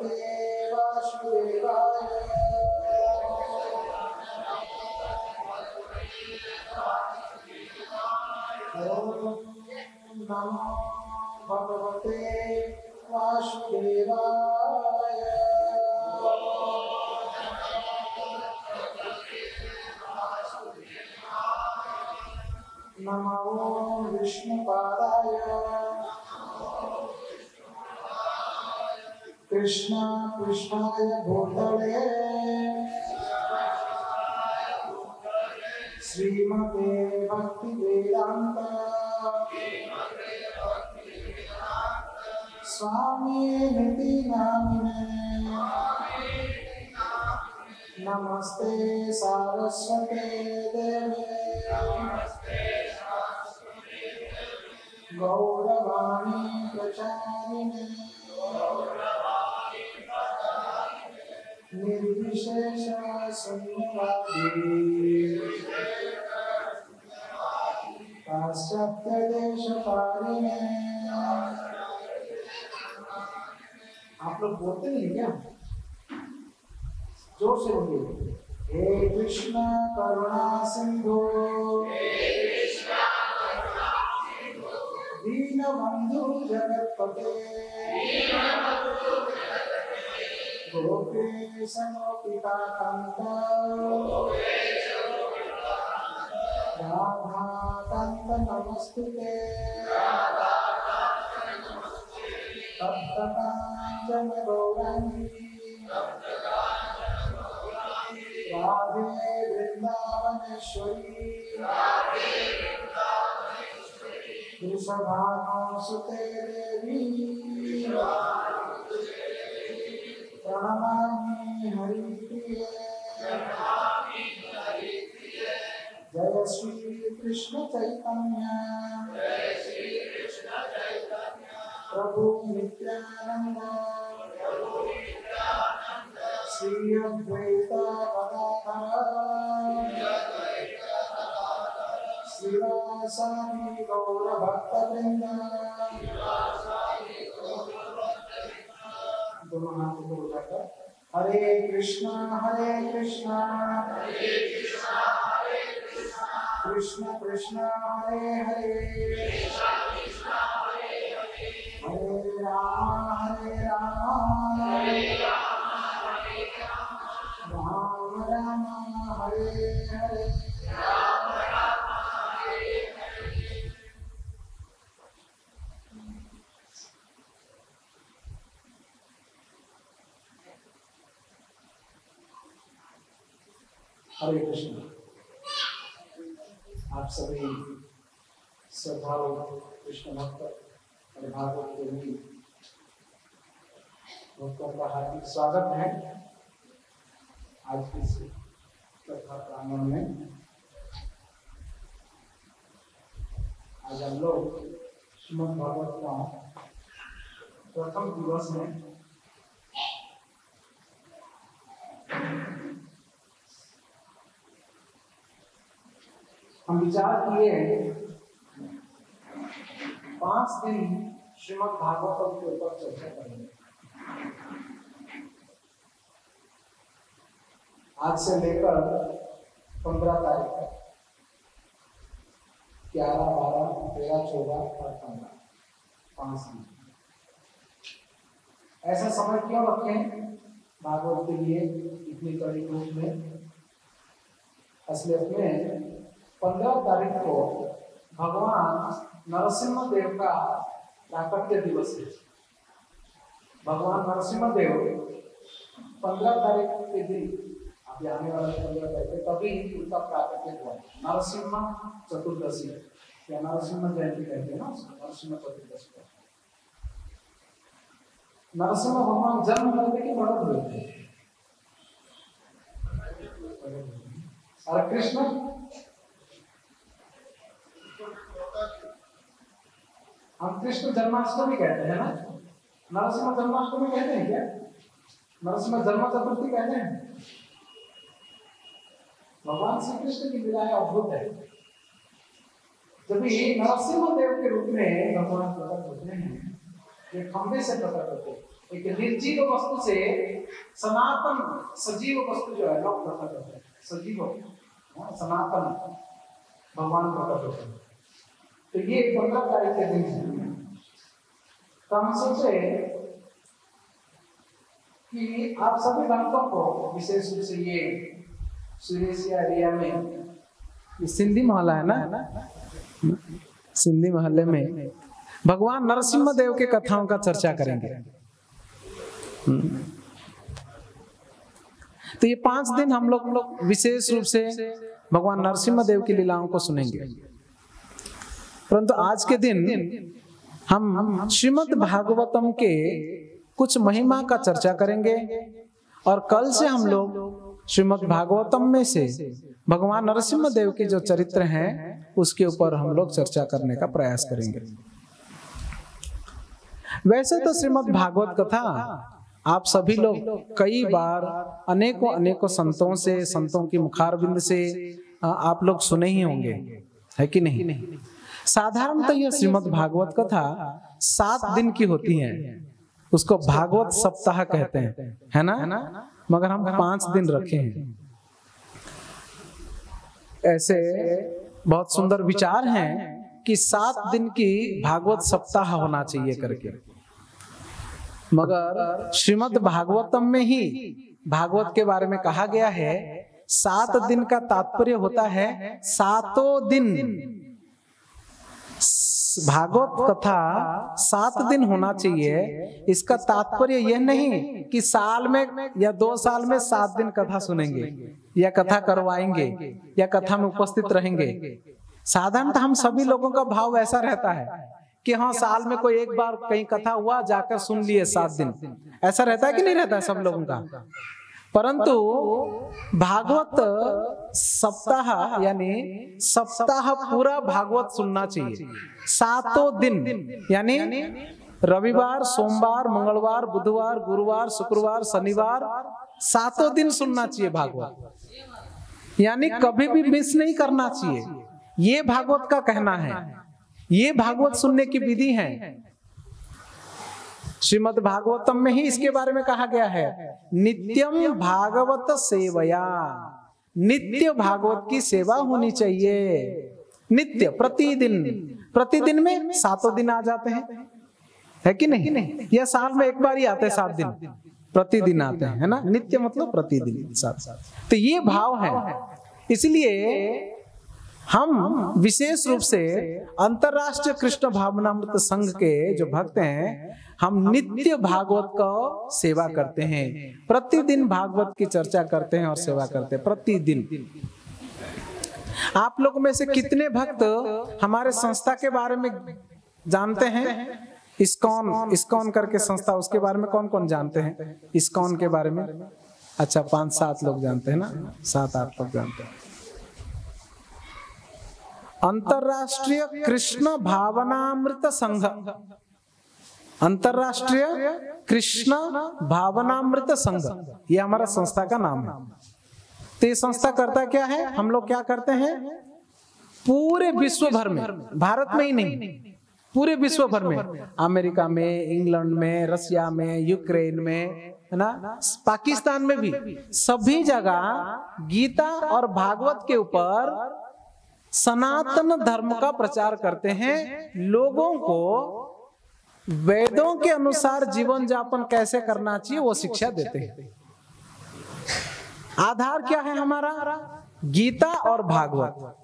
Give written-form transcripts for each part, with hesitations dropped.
भगवते वासुदेवाय। ओम नमो भगवते वासुदेवाय। नमो विष्णुपादाय कृष्ण कृष्णाय भूतले श्रीमते भक्ति वेदांत स्वामी निति नामिने नमस्ते सारस्वते देवे गौरवाणी प्रचारिणे निर्विशेष शून्यवादी पाश्चात्य देशपालिने। आप लोग बोलते नहीं क्या? जोर से बोलिए। हे कृष्ण करुणा सिंधु दीनबंधु जगत्पते गोपेश गोपिका कांत राधा कांत नमस्तुते तप्त कांचन गौरांगी राधे वृंदावनेश्वरी वृषभानुसुते देवी प्रणमामि हरिप्रिये। जय श्री कृष्ण चैतन्य प्रभु नित्यानंद श्री अद्वैत गदाधर श्रीवासादि गौर भक्तवृंद। दोनों हाथ ऊपर उठाकर हरे कृष्णा कृष्ण कृष्ण हरे हरे हरे राम राम राम हरे हरे। हरे कृष्ण। आप सभी श्रद्धालु कृष्ण भक्त और भागवत प्रेमी भक्तों का हार्दिक स्वागत है आज की इस कथा प्रांगण में। आज हम लोग श्रीमद् भागवत का प्रथम दिवस में हम विचार किए 5 दिन श्रीमद् भागवत के ऊपर चर्चा करेंगे। आज से लेकर 15 तारीख तक 11, 12, 13, 14 और 15 5 दिन। ऐसा समय क्यों रखें भागवत के लिए इतनी कड़ी रूप में? असलियत में 15 तारीख को भगवान नरसिंह देव का प्राकट्य दिवस है। भगवान नरसिंह देव 15 तारीख के दिन, अभी आने वाले 15 तारीख तभी उनका प्राकट्य हुआ। नरसिंह चतुर्दशी या नरसिंह जयंती कहते हैं ना, नरसिंह चतुर्दशी। नरसिंह भगवान जन्म करने के बड़े हुए थे। और कृष्ण हम कृष्ण जन्माष्टमी कहते हैं ना, नरसिंह जन्माष्टमी कहते हैं क्या? नरसिंह जन्म चतुर्थी कहते हैं। भगवान श्री कृष्ण की लीलाएं अद्भुत है। जब ये नरसिंह देव के रूप में भगवान प्रकट होते हैं, ये खंबे से प्रकट होते हैं। एक निर्जीव वस्तु से सनातन सजीव वस्तु जो है लोग प्रकट होते हैं, सजीव सनातन भगवान प्रकट होते हैं। तो ये 15 तारीख के दिन है। तो हम सोचे कि आप सभी भक्तों को विशेष रूप से ये सुरेशिया एरिया में, ये सिंधी मोहल्ला है ना, सिंधी मोहल्ले में भगवान नरसिम्हा देव के कथाओं का चर्चा करेंगे। तो ये 5 दिन हम लोग विशेष रूप से भगवान नरसिम्हा देव की लीलाओं को सुनेंगे। परंतु आज के दिन हम श्रीमद् भागवतम के कुछ महिमा का चर्चा करेंगे और कल से हम लोग श्रीमद् भागवतम में से भगवान नरसिम्हा देव के जो चरित्र हैं उसके ऊपर हम लोग चर्चा करने का प्रयास करेंगे। वैसे तो श्रीमद् भागवत कथा आप सभी लोग कई बार अनेकों संतों से, संतों की मुखारबिंद से आप लोग सुने ही होंगे, है कि नहीं? साधारणतः यह श्रीमद् भागवत कथा 7 दिन की होती है, उसको भागवत सप्ताह कहते हैं, है ना? मगर हम 5 दिन रखे हैं। ऐसे बहुत सुंदर विचार हैं कि 7 दिन की भागवत सप्ताह होना चाहिए करके, मगर श्रीमद् भागवतम में ही भागवत के बारे में कहा गया है 7 दिन का तात्पर्य होता है 7 दिन। भागवत कथा 7 दिन होना चाहिए। इसका तात्पर्य यह नहीं कि साल में या 2 साल में 7 दिन कथा सुनेंगे या कथा करवाएंगे या कथा में उपस्थित रहेंगे। साधारणतः हम सभी लोगों का भाव ऐसा रहता है कि हाँ, साल में कोई एक बार कहीं कथा हुआ, जाकर सुन लिए 7 दिन, ऐसा रहता है कि नहीं रहता है सब लोगों का। परंतु भागवत सप्ताह यानी सप्ताह पूरा भागवत सुनना चाहिए। 7 दिन यानी रविवार, सोमवार, मंगलवार, बुधवार, गुरुवार, शुक्रवार, शनिवार, 7 दिन सुनना चाहिए भागवत, यानी कभी भी मिस नहीं करना चाहिए। ये भागवत का कहना है, ये भागवत सुनने की विधि है। श्रीमद् भागवतम में ही इसके बारे में कहा गया है, नित्यम भागवत सेवया, नित्य भागवत की सेवा होनी चाहिए। नित्य, प्रतिदिन, प्रतिदिन में 7 दिन आ जाते हैं, है कि नहीं? या साल में एक बार ही आते हैं 7 दिन, प्रतिदिन आते हैं, है ना? नित्य मतलब प्रतिदिन 7। तो ये भाव है। इसलिए हम विशेष रूप से अंतरराष्ट्रीय कृष्ण भावनामृत संघ के जो भक्त हैं, हम नित्य भागवत का सेवा करते हैं, प्रतिदिन भागवत की चर्चा करते हैं और सेवा करते हैं प्रतिदिन। आप लोग में से कितने भक्त हमारे संस्था के बारे में जानते हैं? इस्कॉन करके संस्था, उसके बारे में कौन कौन जानते हैं? इस्कॉन के बारे में अच्छा 5-7 लोग जानते हैं ना, 7-8 लोग जानते हैं। अंतरराष्ट्रीय कृष्ण भावनामृत संघ, अंतरराष्ट्रीय कृष्ण भावनामृत संघ, ये हमारा संस्था का नाम है। तो ये संस्था करता क्या है? हम लोग क्या करते हैं? पूरे विश्व भर में, भारत में ही नहीं, पूरे विश्व भर में, अमेरिका में, इंग्लैंड में, रसिया में, यूक्रेन में, है ना, पाकिस्तान में भी, सभी जगह गीता और भागवत के ऊपर सनातन धर्म का प्रचार करते हैं। लोगों को वेदों के अनुसार जीवन यापन कैसे करना चाहिए वो शिक्षा देते हैं। आधार क्या है हमारा? गीता और भागवत।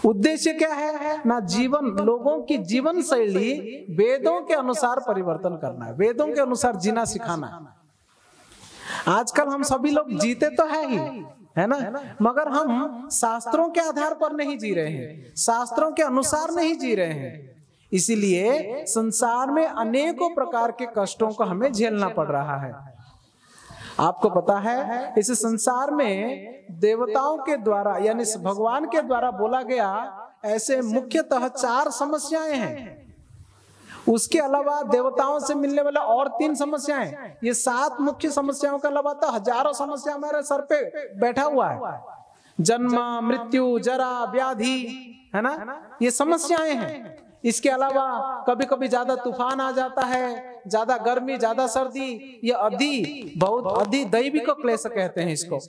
उद्देश्य क्या है? ना जीवन, लोगों की जीवन शैली वेदों के अनुसार परिवर्तन करना है, वेदों के अनुसार जीना सिखाना है। आजकल हम सभी लोग जीते तो है ही, है ना, मगर हम शास्त्रों के आधार पर नहीं जी रहे हैं, शास्त्रों के अनुसार नहीं जी रहे हैं। इसीलिए संसार में अनेकों प्रकार के कष्टों को हमें झेलना पड़ रहा है। आपको पता है, इस संसार में देवताओं के द्वारा यानी भगवान के द्वारा बोला गया ऐसे मुख्यतः 4 समस्याएं हैं। उसके अलावा देवताओं से मिलने वाला और 3 समस्याएं, ये 7 मुख्य समस्याओं के अलावा तो हजारों समस्या हमारे सर पे बैठा हुआ है। जन्म, मृत्यु, जरा, व्याधि, है ना, ये समस्याएं हैं। इसके अलावा कभी कभी ज्यादा तूफान आ जाता है, ज्यादा गर्मी, ज्यादा सर्दी, ये बहुत अधिदैविक क्लेश कहते हैं इसको।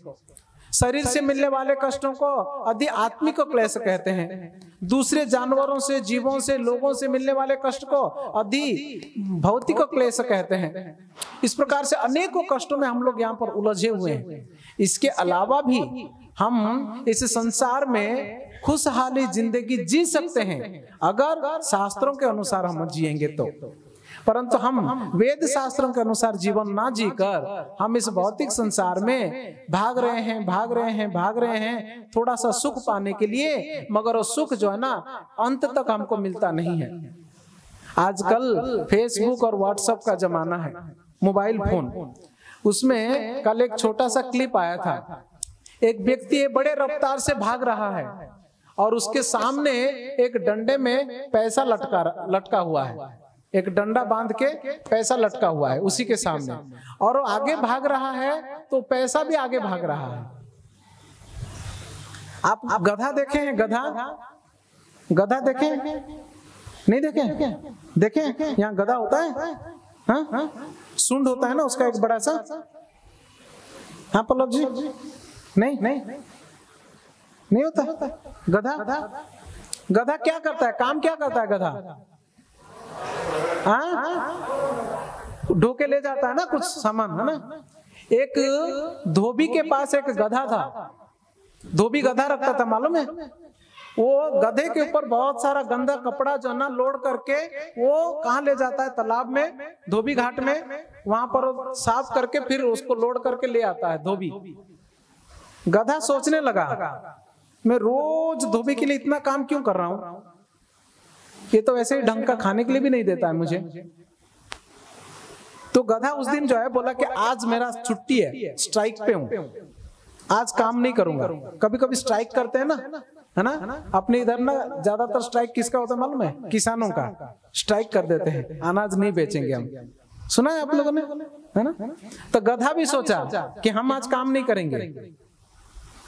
शरीर से मिलने वाले कष्टों को अधि आत्मिक क्लेश कहते हैं। दूसरे जानवरों से, जीवों से, लोगों से मिलने वाले कष्ट को अधि भौतिक क्लेश कहते हैं। इस प्रकार से अनेकों कष्टों में हम लोग यहाँ पर उलझे हुए हैं। इसके अलावा भी हम इस संसार में खुशहाली जिंदगी जी सकते हैं अगर शास्त्रों के अनुसार हम जिएंगे तो। परंतु हम वेद शास्त्रों के अनुसार जीवन ना जीकर हम इस भौतिक संसार में भाग रहे हैं थोड़ा सा सुख पाने के लिए, मगर वो सुख जो है ना अंत तक हमको मिलता नहीं है। आजकल फेसबुक और व्हाट्सएप का जमाना है, मोबाइल फोन, उसमें कल एक छोटा सा क्लिप आया था। एक व्यक्ति बड़े रफ्तार से भाग रहा है और उसके सामने एक डंडे में पैसा लटका हुआ है, एक डंडा बांध के पैसा लटका हुआ है उसी के सामने, और वो आगे भाग रहा है तो पैसा भी आगे भाग रहा है। आप गधा देखे हैं? गधा देखे नहीं? देखे यहाँ गधा होता है, हाँ सूंड होता है ना उसका एक बड़ा सा। हाँ पल्लव जी, नहीं होता गधा क्या करता है? काम क्या करता है गधा? ढोके ले जाता है ना कुछ सामान, है ना। एक धोबी के पास एक गधा था, धोबी गधा रखता था, मालूम है? वो गधे के ऊपर बहुत सारा गंदा कपड़ा जो ना लोड करके वो कहाँ ले जाता है? तालाब में, धोबी घाट में, वहां पर साफ करके फिर उसको लोड करके ले आता है धोबी। गधा सोचने लगा, मैं रोज धोबी के लिए इतना काम क्यों कर रहा हूं? ये तो वैसे ही ढंग का खाने के लिए भी नहीं देता है मुझे। तो गधा उस दिन जो है बोला कि आज मेरा छुट्टी है, स्ट्राइक पे हूं, आज काम नहीं करूंगा। कभी कभी स्ट्राइक करते हैं ना, है ना। अपने इधर ना ज्यादातर स्ट्राइक किसका होता है मालूम है? किसानों का। स्ट्राइक कर देते हैं, अनाज नहीं बेचेंगे हम। सुना है आप लोगों ने, है ना। तो गधा भी सोचा कि हम आज काम नहीं करेंगे।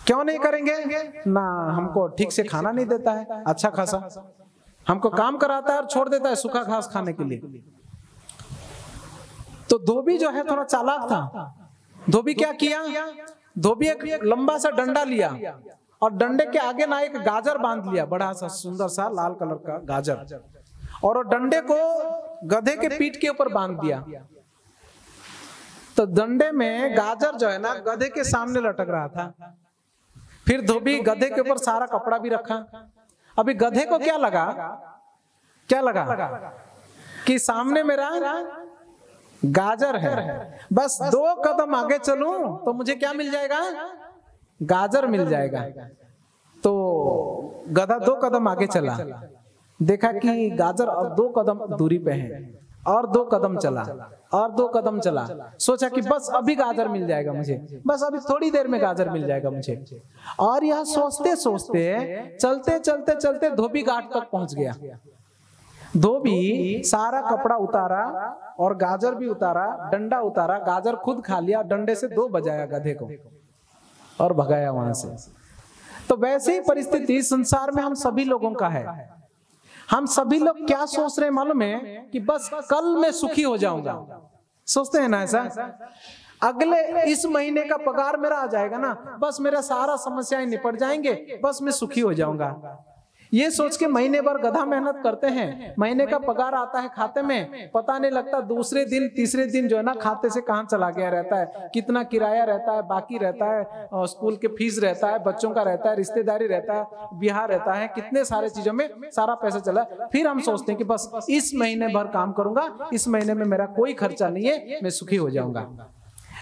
क्यों नहीं करेंगे? ना हमको ठीक से खाना नहीं देता है अच्छा खासा, हमको काम कराता है और छोड़ देता है सूखा घास खाने के लिए। तो धोबी जो है थोड़ा चालाक था। धोबी क्या किया? धोबी एक लंबा सा डंडा लिया और डंडे के आगे ना एक गाजर बांध लिया, बड़ा सा सुंदर सा लाल कलर का गाजर, और डंडे को गधे के पीठ के ऊपर बांध दिया। तो डंडे में गाजर जो है ना गधे के सामने लटक रहा था। फिर धोबी गधे के ऊपर सारा कपड़ा भी रखा। अभी गधे को क्या लगा कि सामने मेरा गाजर है, बस 2 कदम आगे चलूं तो मुझे क्या मिल जाएगा? गाजर मिल जाएगा। तो गधा 2 कदम आगे चला, देखा कि गाजर अब 2 कदम दूरी पे है, और 2 कदम चला, और 2 कदम चला। सोचा कि बस अभी गाजर मिल जाएगा मुझे, बस अभी थोड़ी देर में गाजर मिल जाएगा मुझे। और यह सोचते सोचते चलते धोबी घाट तक पहुंच गया। धोबी सारा कपड़ा उतारा और गाजर भी उतारा, डंडा उतारा, गाजर खुद खा लिया, डंडे से 2 बजाया गधे को और भगाया वहां से। तो वैसे ही परिस्थिति संसार में हम सभी लोगों का है। हम सभी लोग क्या सोच रहे हैं मालूम है? कि बस कल मैं सुखी हो जाऊंगा। सोचते हैं ना ऐसा? अगले इस महीने का पगार मेरा आ जाएगा ना, बस मेरा सारा समस्याएं निपट जाएंगे, बस मैं सुखी हो जाऊंगा। ये सोच के महीने भर गधा मेहनत करते हैं, महीने का पगार आता है खाते में, पता नहीं लगता दूसरे दिन तीसरे दिन जो है ना खाते से कहां चला गया रहता है। कितना किराया रहता है, बाकी रहता है, स्कूल के फीस रहता है, बच्चों का रहता है, रिश्तेदारी रहता है, ब्याह रहता है, कितने सारे चीजों में सारा पैसा चला। फिर हम सोचते हैं कि बस इस महीने भर काम करूंगा, इस महीने में मेरा कोई खर्चा नहीं है, मैं सुखी हो जाऊंगा।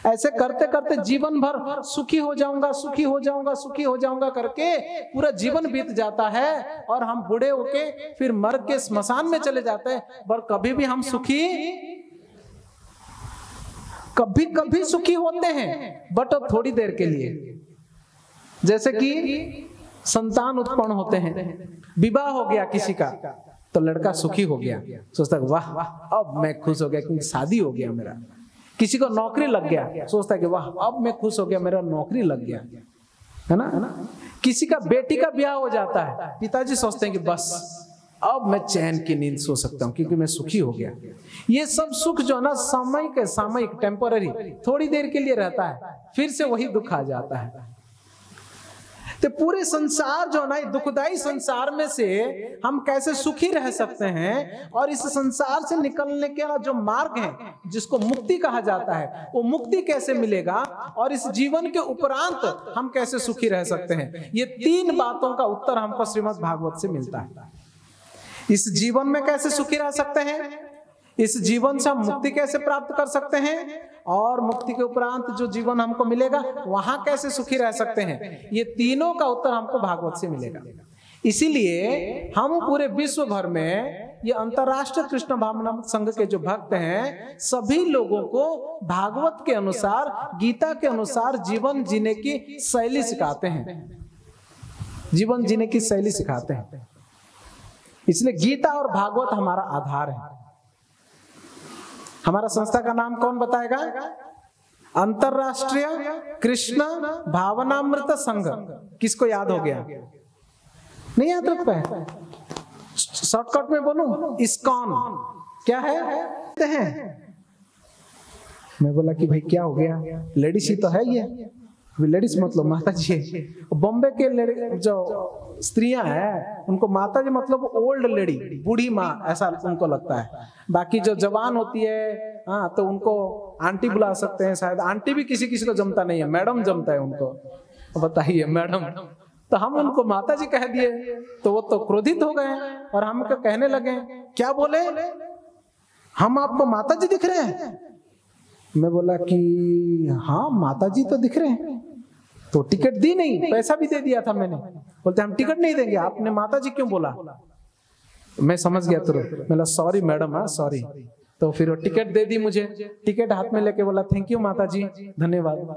ऐसे करते करते जीवन भर सुखी हो जाऊंगा करके पूरा जीवन बीत जाता है, और हम बूढ़े होके फिर मर के स्मशान में चले जाते हैं। पर कभी भी हम कभी सुखी होते हैं, बट थोड़ी देर के लिए। जैसे कि संतान उत्पन्न होते हैं, विवाह हो गया किसी का, तो लड़का सुखी हो गया, सोचता है वाह अब मैं खुश हो गया क्योंकि शादी हो गया मेरा। किसी को नौकरी लग गया, सोचता है कि वाह अब मैं खुश हो गया, मेरा नौकरी लग गया, है ना। किसी का बेटी का ब्याह हो जाता है, पिताजी सोचते हैं कि बस अब मैं चैन की नींद सो सकता हूं क्योंकि मैं सुखी हो गया। ये सब सुख जो ना सामयिक टेम्पररी, थोड़ी देर के लिए रहता है, फिर से वही दुख आ जाता है। तो पूरे संसार जो ना, दुखदाई संसार में से हम कैसे सुखी रह सकते हैं, और इस संसार से निकलने का जो मार्ग है जिसको मुक्ति कहा जाता है, वो मुक्ति कैसे मिलेगा, और इस जीवन के उपरांत हम कैसे सुखी रह सकते हैं, ये 3 बातों का उत्तर हमको श्रीमद् भागवत से मिलता है। इस जीवन में कैसे सुखी रह सकते हैं, इस जीवन से हम मुक्ति कैसे प्राप्त कर सकते हैं, और मुक्ति के उपरांत जो जीवन हमको मिलेगा वहां कैसे सुखी रह सकते हैं, ये तीनों का उत्तर हमको भागवत से मिलेगा। इसीलिए हम पूरे विश्व भर में ये अंतरराष्ट्रीय कृष्ण भावनामृत संघ के जो भक्त हैं, सभी लोगों को भागवत के अनुसार, गीता के अनुसार जीवन जीने की शैली सिखाते हैं, जीवन जीने की शैली सिखाते हैं। इसलिए गीता और भागवत हमारा आधार है। हमारा संस्था का नाम कौन बताएगा? अंतरराष्ट्रीय कृष्ण भावनामृत संघ। किसको याद हो गया? नहीं याद रख पाए? शॉर्टकट में बोलूं, इस्कॉन क्या है? मैं बोला कि भाई क्या हो गया, लेडीज ही तो है ये। लेडीज मतलब माता जी है। बॉम्बे के जो स्त्रियां हैं उनको माता जी मतलब ओल्ड लेडी, बूढ़ी माँ ऐसा उनको लगता है। बाकी जो जवान होती है हाँ तो उनको आंटी बुला सकते हैं, शायद आंटी भी किसी किसी को जमता नहीं है, मैडम जमता है उनको। बताइए मैडम, तो हम उनको माता जी कह दिए तो वो तो क्रोधित हो गए और हम क्या कहने लगे, क्या बोले, हम आपको माता जी दिख रहे हैं? मैं बोला कि हाँ माता जी तो दिख रहे हैं। तो टिकट दी नहीं, पैसा भी दे दिया था मैंने। बोलते हम टिकट नहीं देंगे, आपने माता जी क्यों बोला? मैं समझ गया तुरंत, मैं सॉरी मैडम, हाँ सॉरी। तो फिर वो टिकट दे दी मुझे, टिकट हाथ में लेके बोला थैंक यू माता जी, धन्यवाद।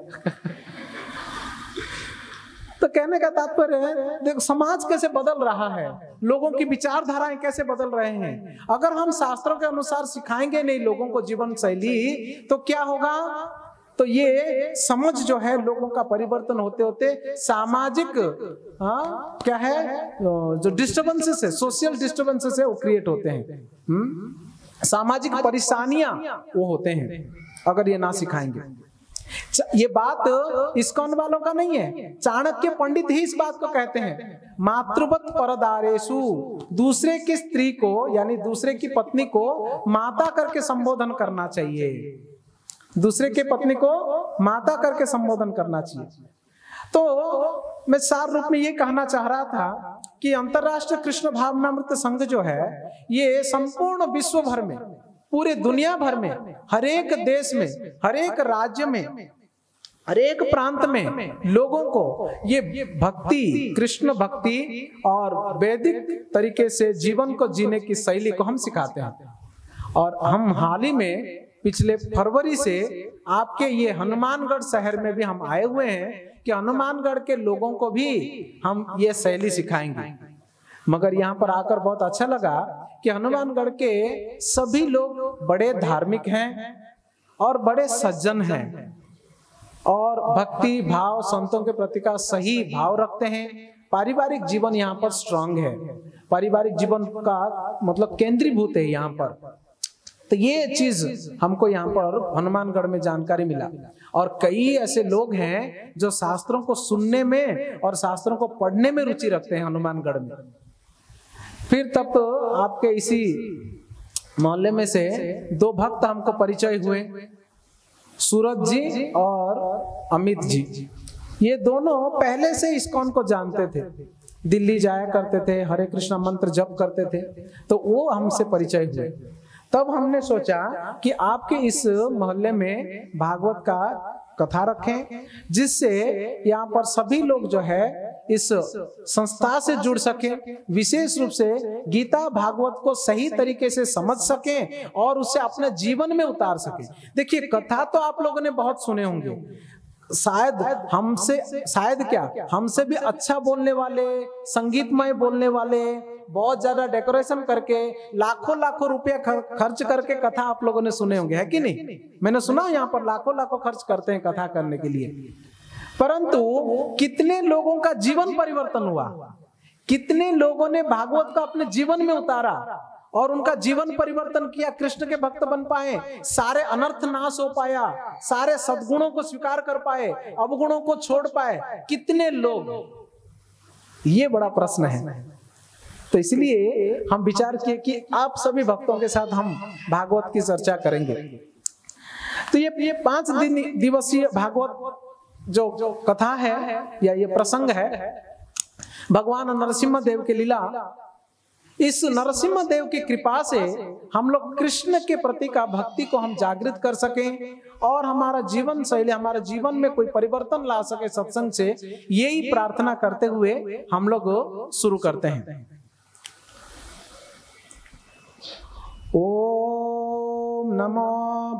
तो कहने का तात्पर्य है, देखो समाज कैसे बदल रहा है, लोगों की विचारधाराएं कैसे बदल रहे हैं। अगर हम शास्त्रों के अनुसार सिखाएंगे नहीं लोगों को जीवन शैली, तो क्या होगा? तो ये समझ जो है लोगों का परिवर्तन होते होते सामाजिक क्या है जो डिस्टर्बेंसेस है, सोशल डिस्टर्बेंसेस है वो क्रिएट होते हैं। सामाजिक परेशानियां वो होते हैं अगर ये ना सिखाएंगे। ये बात इस्कॉन वालों का नहीं है, चाणक्य पंडित ही इस बात को कहते हैं। मातृवत परदारेषु, दूसरे की स्त्री को यानी दूसरे की पत्नी को माता करके संबोधन करना चाहिए, दूसरे की पत्नी को माता करके संबोधन करना चाहिए। तो मैं सार रूप में ये कहना चाह रहा था कि अंतरराष्ट्रीय कृष्ण भावनामृत संघ जो है ये संपूर्ण विश्व भर में, पूरे दुनिया भर में, हर एक देश में, हर एक राज्य में, हर एक प्रांत में लोगों को ये भक्ति, कृष्ण भक्ति और वैदिक तरीके से जीवन को जीने की शैली को हम सिखाते हैं। और हम हाल ही में पिछले फरवरी से आपके ये हनुमानगढ़ शहर में भी हम आए हुए हैं कि हनुमानगढ़ के लोगों को भी हम ये शैली सिखाएंगे। मगर यहाँ पर आकर बहुत अच्छा लगा कि हनुमानगढ़ के सभी लोग बड़े धार्मिक हैं और बड़े सज्जन हैं और भक्ति भाव संतों के प्रति का सही भाव रखते हैं। पारिवारिक जीवन यहाँ पर स्ट्रांग है, पारिवारिक जीवन का मतलब केंद्रीभूत है यहाँ पर। तो ये चीज हमको यहाँ पर हनुमानगढ़ में जानकारी मिला। और कई ऐसे लोग हैं जो शास्त्रों को सुनने में और शास्त्रों को पढ़ने में रुचि रखते हैं हनुमानगढ़ में। फिर तब तो आपके इसी मोहल्ले में से 2 भक्त हमको परिचय हुए, सूरज जी और अमित जी। ये दोनों पहले से इस्कॉन को जानते थे, दिल्ली जाया करते थे, हरे कृष्णा मंत्र जप करते थे, तो वो हमसे परिचय हुए। तब हमने सोचा कि आपके इस मोहल्ले में भागवत का कथा रखें जिससे यहाँ पर सभी लोग जो है इस संस्था से जुड़ सके, विशेष रूप से गीता भागवत को सही तरीके से समझ सकें और उसे अपने जीवन में उतार सकें। देखिए कथा तो आप लोगों ने बहुत सुने होंगे, शायद क्या हमसे भी अच्छा बोलने वाले, संगीतमय बोलने वाले, बहुत ज्यादा डेकोरेशन करके लाखों रुपया खर्च करके कथा आप लोगों ने सुने होंगे, है कि नहीं? मैंने सुना यहाँ पर लाखों खर्च करते हैं कथा करने के लिए, परंतु कितने लोगों का जीवन परिवर्तन हुआ, कितने लोगों ने भागवत का अपने जीवन में उतारा और उनका जीवन परिवर्तन किया, कृष्ण के भक्त बन पाए, सारे अनर्थ नाश हो पाया, सारे सद्गुणों को स्वीकार कर पाए, अवगुणों को छोड़ पाए। कितने लोग, ये बड़ा प्रश्न है। तो इसलिए हम विचार किए कि आप सभी भक्तों के साथ हम भागवत की चर्चा करेंगे। तो ये 5 दिवसीय भागवत जो कथा है या ये प्रसंग है, भगवान नरसिम्हा देव की लीला। इस नरसिम्हा देव की कृपा से हम लोग कृष्ण के प्रति का भक्ति को हम जागृत कर सकें और हमारा जीवन शैली, हमारे जीवन में कोई परिवर्तन ला सके सत्संग से, यही प्रार्थना करते हुए हम लोग शुरू करते हैं। ओम नमो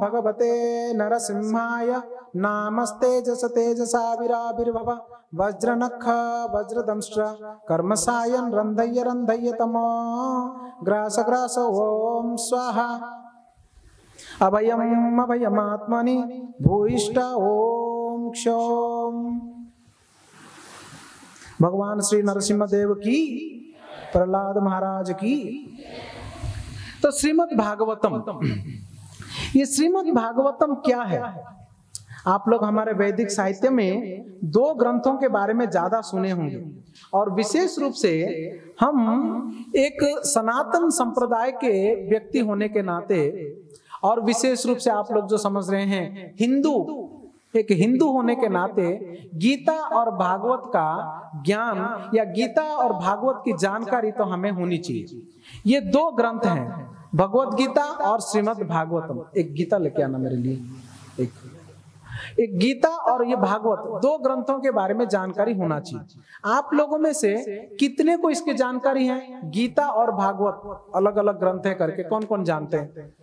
भगवते नरसिंहाय नामस्तेजस तेजसा विराविर्भव वज्रनख वज्रदंष्ट्र कर्मसायन रंधय रंधय तमो ग्रास ग्रास ओम स्वाहा अभयम अभयमात्मनि भूयिष्ठ ओम क्षोम। भगवान श्री नरसिम्हा देव की, प्रहलाद महाराज की। तो श्रीमद् भागवतम, ये श्रीमद् भागवतम क्या है? आप लोग हमारे वैदिक साहित्य में 2 ग्रंथों के बारे में ज्यादा सुने होंगे और विशेष रूप से हम एक सनातन संप्रदाय के व्यक्ति होने के नाते और विशेष रूप से आप लोग जो समझ रहे हैं हिंदू, एक हिंदू होने के नाते गीता और भागवत का ज्ञान या गीता और भागवत की जानकारी तो हमें होनी चाहिए। ये 2 ग्रंथ हैं, भगवत गीता और श्रीमद् भागवतम। एक गीता लेके आना मेरे लिए, एक गीता और ये भागवत, 2 ग्रंथों के बारे में जानकारी होना चाहिए। आप लोगों में से कितने को इसकी जानकारी है? गीता और भागवत अलग अलग ग्रंथ है करके कौन कौन जानते हैं?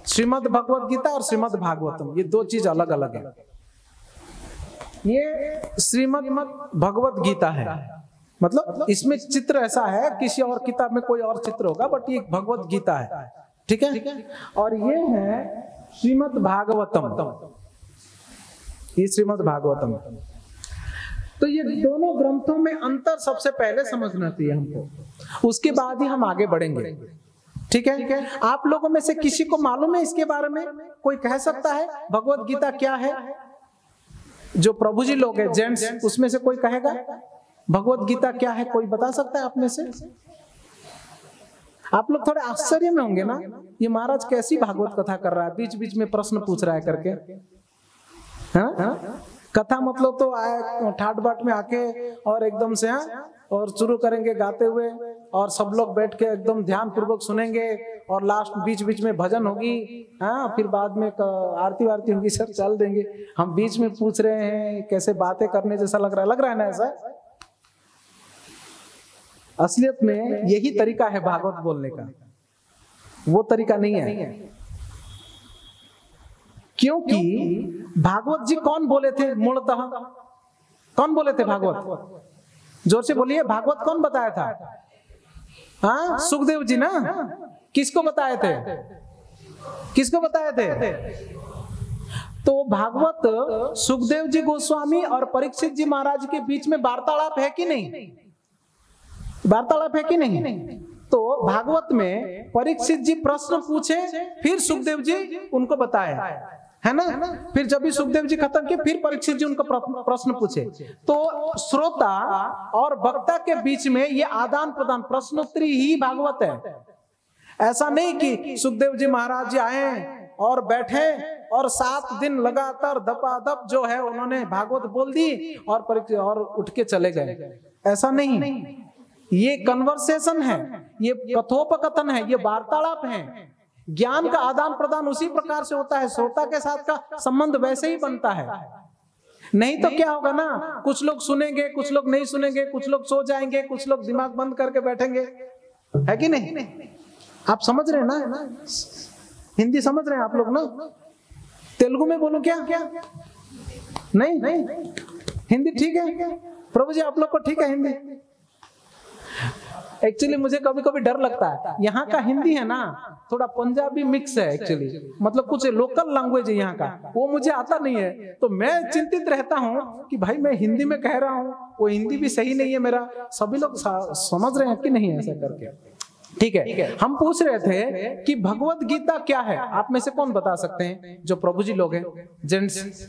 श्रीमद् भगवत गीता और श्रीमद् भागवतम, ये 2 चीज अलग अलग है। ये श्रीमद् भगवत गीता है, मतलब इसमें चित्र ऐसा है, किसी और किताब में कोई और चित्र होगा, बट ये भगवत गीता है, ठीक है। और ये है श्रीमद् भागवतम, ये श्रीमद् भागवतम। तो ये दोनों ग्रंथों में अंतर सबसे पहले समझना चाहिए हमको, उसके बाद ही हम आगे बढ़ेंगे, ठीक है। आप लोगों में से किसी को मालूम है इसके बारे में? कोई कह सकता है भगवत गीता क्या है? जो प्रभु जी लोग हैं जेंट्स, उसमें से कोई कहेगा भगवत गीता क्या है? कोई बता सकता है आप में से? आप लोग थोड़े आश्चर्य में होंगे ना, ये महाराज कैसी भागवत कथा कर रहा है, बीच बीच में प्रश्न पूछ रहा है करके। हाँ? कथा मतलब तो आए ठाट बाट में आके और एकदम से और शुरू करेंगे गाते हुए, और सब लोग बैठ के एकदम ध्यान पूर्वक सुनेंगे, और लास्ट बीच बीच में भजन होगी, हाँ, फिर बाद में आरती वारती होगी, सब चल देंगे। हम बीच में पूछ रहे हैं, कैसे बातें करने जैसा लग रहा है ना ऐसा? असलियत में यही तरीका है भागवत बोलने का, वो तरीका नहीं है। क्योंकि भागवत जी कौन बोले थे मूलतः? कौन बोले थे भागवत? जोर से बोलिए, भागवत कौन बताया था? हाँ, सुखदेव जी ना। किसको बताए थे? किसको बताए थे? तो भागवत सुखदेव जी गोस्वामी और परीक्षित जी महाराज के बीच में वार्तालाप है कि नहीं? वार्तालाप है कि नहीं? तो भागवत में परीक्षित जी प्रश्न पूछे, फिर सुखदेव जी उनको बताए, है ना? फिर जब भी सुखदेव जी खत्म किए, फिर परीक्षित जी उनको प्रश्न पूछे। तो श्रोता और वक्ता के बीच में ये आदान प्रदान, प्रश्नोत्तरी ही भागवत है। ऐसा नहीं कि सुखदेव जी महाराज जी आए और बैठे और 7 दिन लगातार धपाधप जो है उन्होंने भागवत बोल दी और उठ के चले गए। ऐसा नहीं, ये कन्वर्सेशन है, ये कथोपकथन है, ये वार्तालाप है। ज्ञान का आदान प्रदान उसी प्रकार से होता है, श्रोता के साथ का संबंध वैसे ही बनता है। नहीं तो क्या होगा ना, कुछ लोग सुनेंगे, कुछ लोग नहीं सुनेंगे, कुछ लोग सो जाएंगे, कुछ लोग दिमाग बंद करके बैठेंगे, है कि नहीं? आप समझ रहे हैं ना? हिंदी समझ रहे हैं आप लोग ना? तेलुगु में बोलूं क्या? नहीं, हिंदी ठीक है प्रभु जी, आप लोग को ठीक है हिंदी? एक्चुअली मुझे कभी कभी डर लगता है, यहाँ का हिंदी है ना थोड़ा पंजाबी मिक्स है एक्चुअली, मतलब कुछ लोकल लैंग्वेज है यहाँ का, वो मुझे आता नहीं है, तो मैं चिंतित रहता हूँ कि भाई मैं हिंदी में कह रहा हूँ, वो हिंदी भी सही नहीं है मेरा, सभी लोग समझ रहे हैं कि नहीं ऐसा करके। ठीक है, हम पूछ रहे थे कि भगवत गीता क्या है, आप में से कौन बता सकते हैं? जो प्रभु जी लोग हैं जेंट्स,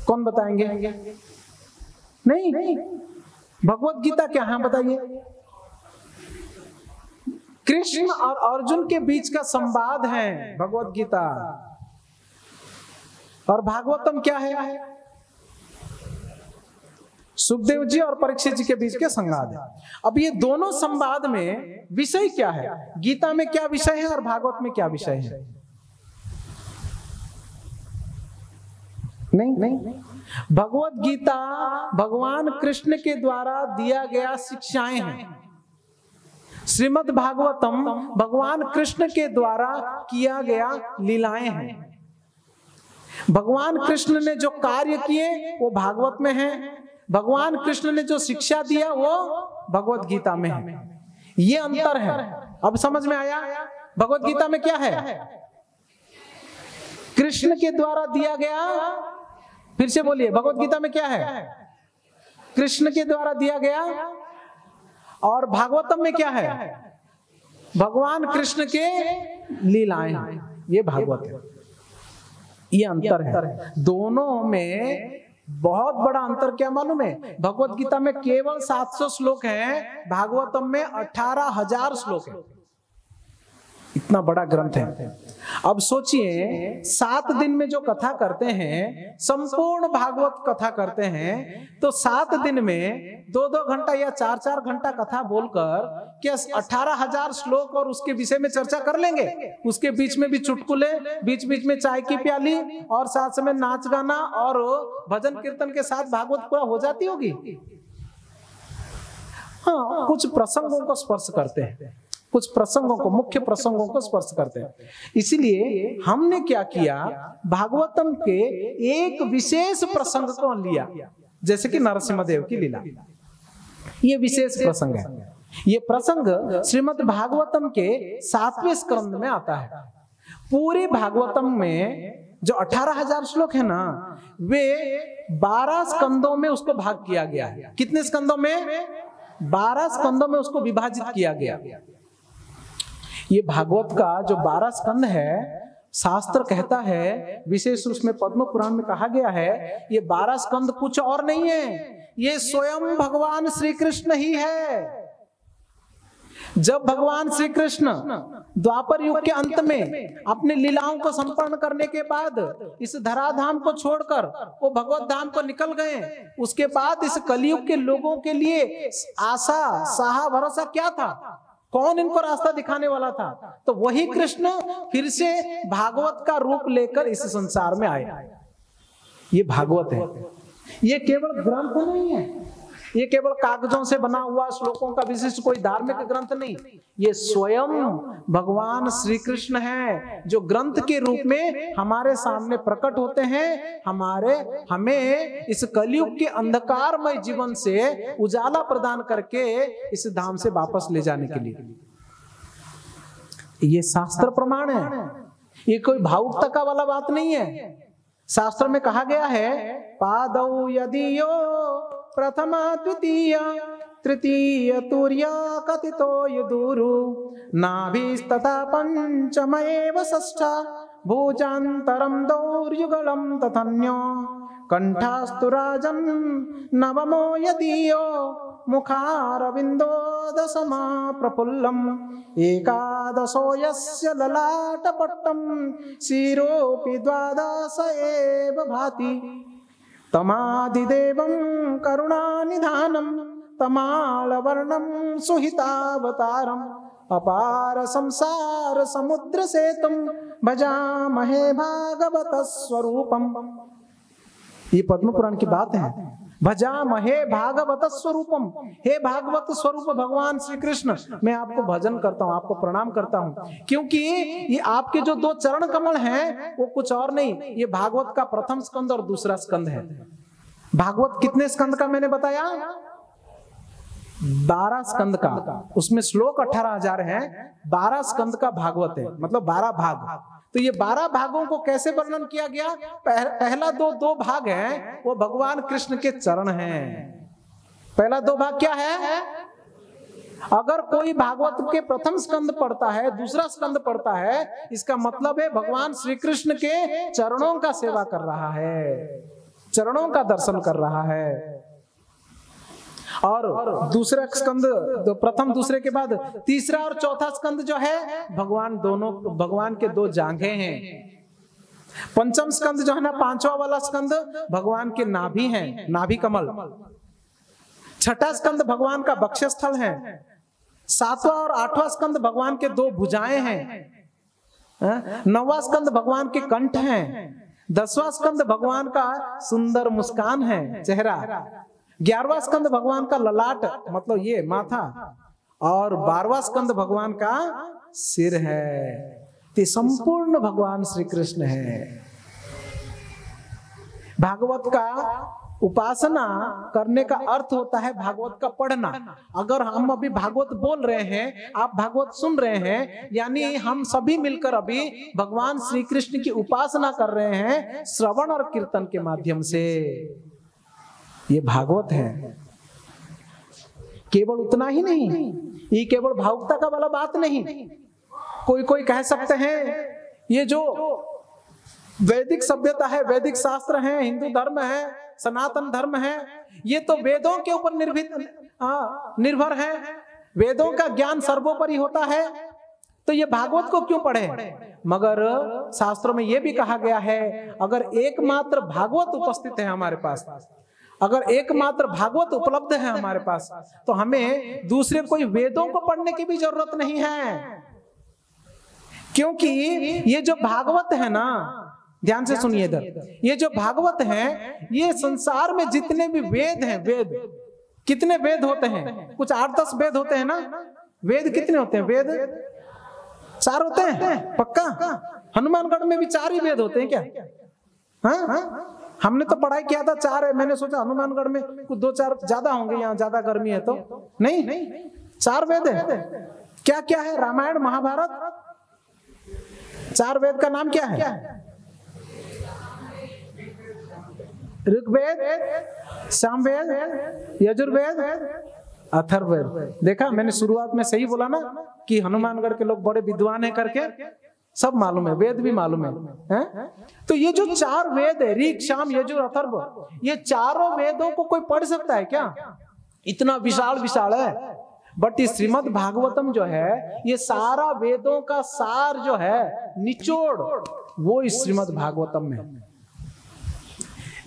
कौन बताएंगे? नहीं, भगवत गीता क्या है बताइए। कृष्ण और अर्जुन के बीच का संवाद है भगवत गीता, और भागवतम क्या है? सुखदेव जी और परीक्षित जी के बीच के संवाद है। अब ये दोनों संवाद में विषय क्या है? गीता में क्या विषय है और भागवत में क्या विषय है? नहीं, भगवत गीता भगवान कृष्ण के द्वारा दिया गया शिक्षाएं हैं, श्रीमद् भागवतम भगवान कृष्ण के द्वारा किया गया लीलाएं हैं। भगवान कृष्ण ने जो कार्य किए वो भागवत में है, भगवान कृष्ण ने जो शिक्षा दिया वो भगवत गीता में है। ये अंतर है। अब समझ में आया भगवत गीता में क्या है? कृष्ण के द्वारा दिया गया, फिर से बोलिए, भगवत गीता में क्या है? कृष्ण के द्वारा दिया गया, और भागवतम में क्या है? भगवान कृष्ण के लीलाएं, ये भागवत है। ये अंतर है दोनों में, बहुत बड़ा अंतर। क्या मालूम है? भगवत गीता में केवल 700 श्लोक हैं, भागवतम में 18,000 श्लोक हैं। इतना बड़ा ग्रंथ है। अब सोचिए 7 दिन में जो कथा करते हैं, संपूर्ण भागवत कथा करते हैं, तो 7 दिन में 2-2 घंटा या 4-4 घंटा कथा बोलकर क्या 18,000 श्लोक और उसके विषय में चर्चा कर लेंगे? उसके बीच में भी चुटकुले, बीच बीच में चाय की प्याली, और साथ समय नाच गाना और भजन कीर्तन के साथ भागवत पूरा हो जाती होगी? हाँ, कुछ प्रसंगों को स्पर्श करते हैं, कुछ प्रसंगों को, मुख्य प्रसंगों को स्पर्श करते हैं। इसीलिए हमने क्या किया, भागवतम के एक विशेष प्रसंग को लिया, जैसे कि नरसिम्हा देव की लीला। ये विशेष प्रसंग है। ये प्रसंग श्रीमद् भागवतम के 7वें स्कंद में आता है। पूरे भागवतम में जो 18,000 श्लोक है ना, वे 12 स्कंदों में उसको भाग किया गया है। कितने स्कंदों में? 12 स्कंदों में उसको विभाजित किया गया। ये भागवत का जो 12 स्कंद है, शास्त्र कहता है, विशेष रूप में पद्म पुराण में कहा गया है, ये 12 स्कंद कुछ और नहीं है, ये स्वयं भगवान श्री कृष्ण ही है। जब भगवान श्री कृष्ण द्वापर युग के अंत में अपने लीलाओं को संपन्न करने के बाद इस धराधाम को छोड़कर वो भगवत धाम को निकल गए, उसके बाद इस कलयुग के लोगों के लिए आशा, साहा, भरोसा क्या था? कौन इनको रास्ता दिखाने वाला था? तो वही कृष्ण फिर से भागवत का रूप लेकर इस संसार में आए। ये भागवत है। ये केवल ग्रंथ नहीं है, ये केवल कागजों से बना हुआ श्लोकों का विशिष्ट कोई धार्मिक ग्रंथ नहीं, ये स्वयं भगवान श्री कृष्ण है, जो ग्रंथ के रूप में हमारे सामने प्रकट होते हैं, हमें इस कलयुग के अंधकारमय जीवन से उजाला प्रदान करके इस धाम से वापस ले जाने के लिए। ये शास्त्र प्रमाण है, ये कोई भावुकता वाला बात नहीं है। शास्त्र में कहा गया है, पादौ यदि यो प्रथमा द्वितीय तृतीय तुर्य कथितो युदुरु नाभिस्तथा पंचमएव षष्ठा भुजान्तरं दौर्युगलं तथन्यो कंठास्तु राजन् नवमो यदीयो मुखारविन्दो दशमा प्रफुल्लम् एकादशो यस्य ललाटपट्टं शिरोऽपि द्वादश एव भाति तमादिदेवं करुणानिधानं तमालवर्णं सुहितावतारम् अपार संसार समुद्र सेतुं भजामहे भागवत स्वरूपम। ये पद्म पुराण की बात है। भजामहे भागवत स्वरूपम, हे भागवत स्वरूप भगवान श्री कृष्ण, मैं आपको भजन करता हूँ, आपको प्रणाम करता हूँ, क्योंकि ये आपके जो 2 चरण कमल हैं वो कुछ और नहीं, ये भागवत का प्रथम स्कंद और दूसरा स्कंद है। भागवत कितने स्कंद का मैंने बताया? 12 स्कंद का, उसमें श्लोक 18,000 हैं, 12 स्कंद का भागवत है, मतलब 12 भाग। तो ये 12 भागों को कैसे वर्णन किया गया? पहला दो भाग है वो भगवान कृष्ण के चरण हैं। पहला 2 भाग क्या है? अगर कोई भागवत के प्रथम स्कंद पढ़ता है, दूसरा स्कंद पढ़ता है, इसका मतलब है भगवान श्री कृष्ण के चरणों का सेवा कर रहा है, चरणों का दर्शन कर रहा है। और दूसरा स्कंद, प्रथम दूसरे के बाद तीसरा और चौथा स्कंद जो है भगवान के 2 जांघें हैं। पंचम स्कंद जो है ना, 5वां वाला स्कंद भगवान के नाभि हैं, नाभि कमल। छठा स्कंद भगवान का वक्षस्थल है। 7वां और 8वां स्कंद भगवान के 2 भुजाएं हैं। 9वां स्कंद भगवान के कंठ हैं। 10वां स्कंद भगवान का सुंदर मुस्कान है, चेहरा। 11वां स्कंद भगवान का ललाट, मतलब ये माथा। और 12वां स्कंद भगवान का सिर है। तो संपूर्ण भगवान श्री कृष्ण है। भागवत का उपासना करने का अर्थ होता है भागवत का पढ़ना। अगर हम अभी भागवत बोल रहे हैं, आप भागवत सुन रहे हैं, यानी हम सभी मिलकर अभी भगवान श्री कृष्ण की उपासना कर रहे हैं श्रवण और कीर्तन के माध्यम से। ये भागवत है। केवल उतना ही नहीं, ये केवल भावुकता का वाला बात नहीं। कोई कह सकते हैं ये जो वैदिक सभ्यता है, वैदिक शास्त्र है, हिंदू धर्म है, सनातन धर्म है, ये तो वेदों के ऊपर निर्भर है, वेदों का ज्ञान सर्वोपरि होता है, तो ये भागवत को क्यों पढ़े? मगर शास्त्रों में ये भी कहा गया है, अगर एकमात्र भागवत उपस्थित है हमारे पास, अगर एकमात्र भागवत उपलब्ध है हमारे पास, तो हमें दूसरे कोई वेदों को पढ़ने की भी जरूरत नहीं है। क्योंकि ये जो भागवत है ना, ध्यान से सुनिए इधर, ये जो भागवत है, ये संसार में जितने भी वेद हैं, वेद कितने वेद होते हैं? कुछ 8-10 वेद होते हैं ना। वेद कितने होते हैं? वेद 4 होते हैं पक्का। हनुमानगढ़ में भी 4 ही वेद होते हैं क्या? हाँ, हमने तो पढ़ाई किया था 4 है। मैंने सोचा हनुमानगढ़ में कुछ 2-4 ज्यादा होंगे, यहाँ ज्यादा गर्मी है तो नहीं, 4 वेद है। क्या क्या है? रामायण, महाभारत। 4 वेद का नाम क्या है? ऋग्वेद, सामवेद, यजुर्वेद, अथर्ववेद। देखा, मैंने शुरुआत में सही बोला ना कि हनुमानगढ़ के लोग बड़े विद्वान हैं करके। सब मालूम है, वेद भी मालूम है? तो ये जो 4 वेद है, ऋग, साम, यजुर, अथर्व, ये चारों वेदों को कोई पढ़ सकता है क्या? इतना विशाल विशाल है। बट इस श्रीमद् भागवतम जो है, ये सारा वेदों का सार जो है, निचोड़, वो इस श्रीमद् भागवतम में।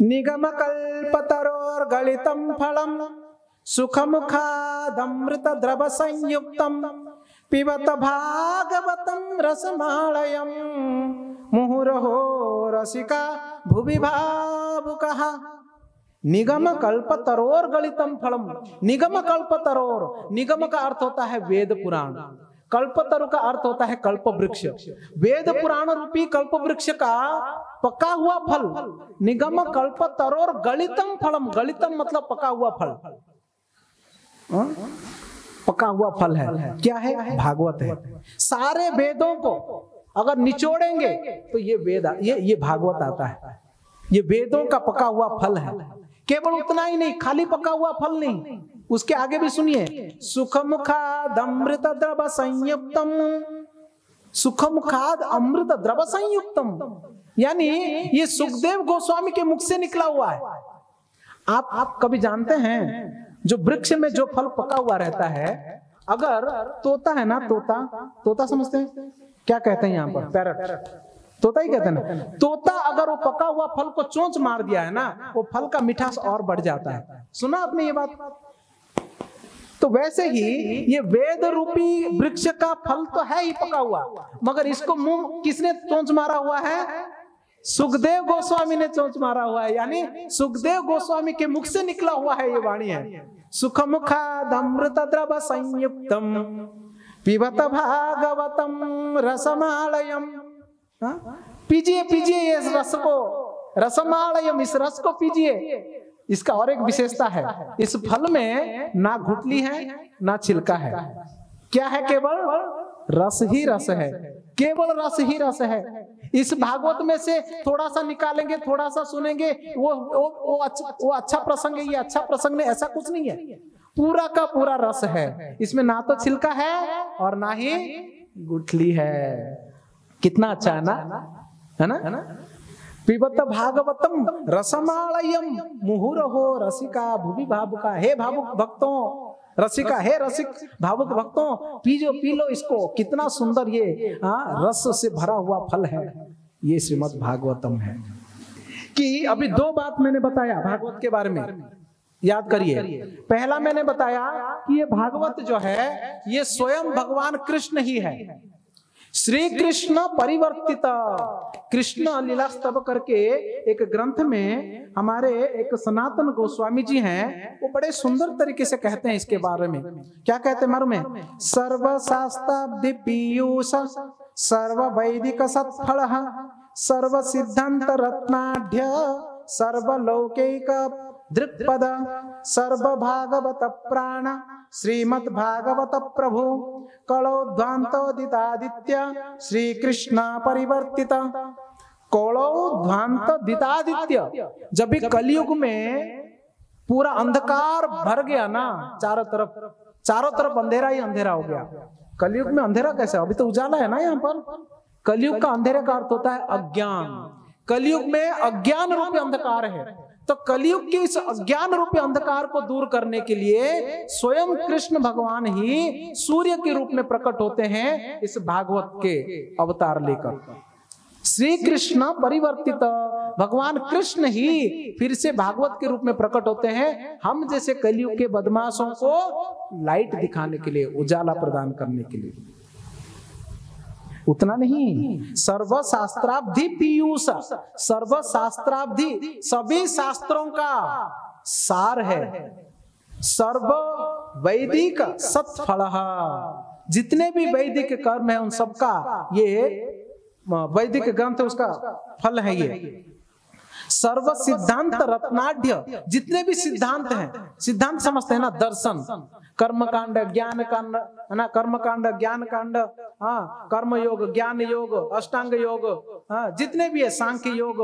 निगम कल्पतरोर गलितम फलम सुखमुखादमृत द्रव संयुक्तम पिबत भागवतम रसमालयम मुहुरहो रसिका भुवि भावुकः। निगम कल्पतरोर गलितम फलम। निगम कल्पतरोर, निगम का अर्थ होता है वेद पुराण, कल्पतरु का अर्थ होता है कल्प वृक्ष। वेद पुराण रूपी कल्प वृक्ष का पका हुआ फल, निगम कल्पतरोर गलितम फलम। गलितम मतलब पका हुआ फल, पका हुआ फल है। क्या है? भागवत है। सारे वेदों को अगर निचोड़ेंगे तो ये वेद, ये भागवत आता है। ये वेदों का पका हुआ फल है। केवल उतना ही नहीं, खाली पका हुआ फल नहीं, उसके आगे भी सुनिए, सुखमुखाद अमृत द्रव संयुक्तम। सुखमुखाद अमृत द्रव संयुक्तम, यानी ये सुखदेव गोस्वामी के मुख से निकला हुआ है। आप कभी जानते हैं, जो वृक्ष में जो फल पका हुआ रहता है, अगर तोता है ना, तोता समझते हैं क्या कहते हैं यहाँ पर? पैरट, तोता ही कहते हैं ना। तोता अगर वो पका हुआ फल को चोंच मार दिया है ना, वो फल का मिठास और बढ़ जाता है। सुना आपने ये बात? तो वैसे ही ये वेद रूपी वृक्ष का फल तो है ही पका हुआ, मगर इसको मुंह किसने चोंच मारा हुआ है? सुखदेव गोस्वामी ने चोंच मारा हुआ है। यानी सुखदेव गोस्वामी के मुख से निकला हुआ है ये वाणी है। सुखमुखाद अमृत द्रव संयुक्तम पिबत भागवतम रसमालयम। पीजिए पीजिए इस रस को, रसमालयम, इस रस को पीजिए। इसका और एक विशेषता है, इस फल में ना गुठली है ना छिलका है। क्या है? केवल रस ही रस है, केवल रस ही रस है। इस भागवत में से थोड़ा सा निकालेंगे, थोड़ा सा सुनेंगे, वो अच्छा प्रसंग है, ये अच्छा प्रसंग नहीं, ऐसा कुछ नहीं है। पूरा का पूरा रस है, इसमें ना तो छिलका है और ना ही गुठली है। कितना अच्छा है ना? पिबत भागवतम रसमालयम मुहुरहो रसिका भुवि भावुका। हे भावुक भक्तों, रसिका, हे रसिक भावुक भक्तों, पी लो इसको। कितना सुंदर ये रस से भरा हुआ फल है, ये श्रीमद् भागवतम है। कि अभी दो बात मैंने बताया भागवत के बारे में, याद करिए। पहला मैंने बताया कि ये भागवत जो है ये स्वयं भगवान कृष्ण ही है। श्री कृष्ण परिवर्तित कृष्ण लीला स्तव करके एक ग्रंथ में हमारे एक सनातन गोस्वामी जी हैं, वो बड़े सुंदर तरीके से कहते हैं इसके बारे में। क्या कहते हैं मालूम है? सर्व शास्त्राब्धि पीयूष सर्व वैदिक सत्फल सर्व सिद्धांत रत्नाढ्य सर्व लौकिक दृक्पद सर्व भागवत प्राण श्रीमद् भागवत प्रभु कलोध्वांतोदितादित्य श्री कृष्ण परिवर्तित। कलोध्वांतोदितादित्य, जब भी कलयुग में पूरा अंधकार भर गया ना, चारों तरफ अंधेरा ही अंधेरा हो गया। कलयुग में अंधेरा कैसे? अभी तो उजाला है ना यहाँ पर। कलयुग का अंधेरे का अर्थ होता है अज्ञान। कलयुग में अज्ञान रूपी अंधकार है, तो कलयुग के इस अज्ञान रूपी अंधकार को दूर करने के लिए स्वयं कृष्ण भगवान ही सूर्य के रूप में प्रकट होते हैं इस भागवत के अवतार लेकर। श्री कृष्ण परिवर्तित, भगवान कृष्ण ही फिर से भागवत के रूप में प्रकट होते हैं, हम जैसे कलयुग के बदमाशों को लाइट दिखाने के लिए, उजाला प्रदान करने के लिए। उतना नहीं, सर्व शास्त्राब्धि पीयूष, सर्व शास्त्राब्धि सभी शास्त्रों का सार है, सर्व वैदिक सत्फल, जितने भी वैदिक कर्म है उन सबका ये वैदिक ग्रंथ उसका फल है ये। सर्व सिद्धांत रत्नाढ्य, जितने भी सिद्धांत हैं, सिद्धांत समझते हैं ना, दर्शन, कर्म कांड, ज्ञान कांड है ना, कर्म कांड, ज्ञान कांड, कर्म योग, ज्ञान योग, अष्टांग योग, जितने भी है, सांख्य योग,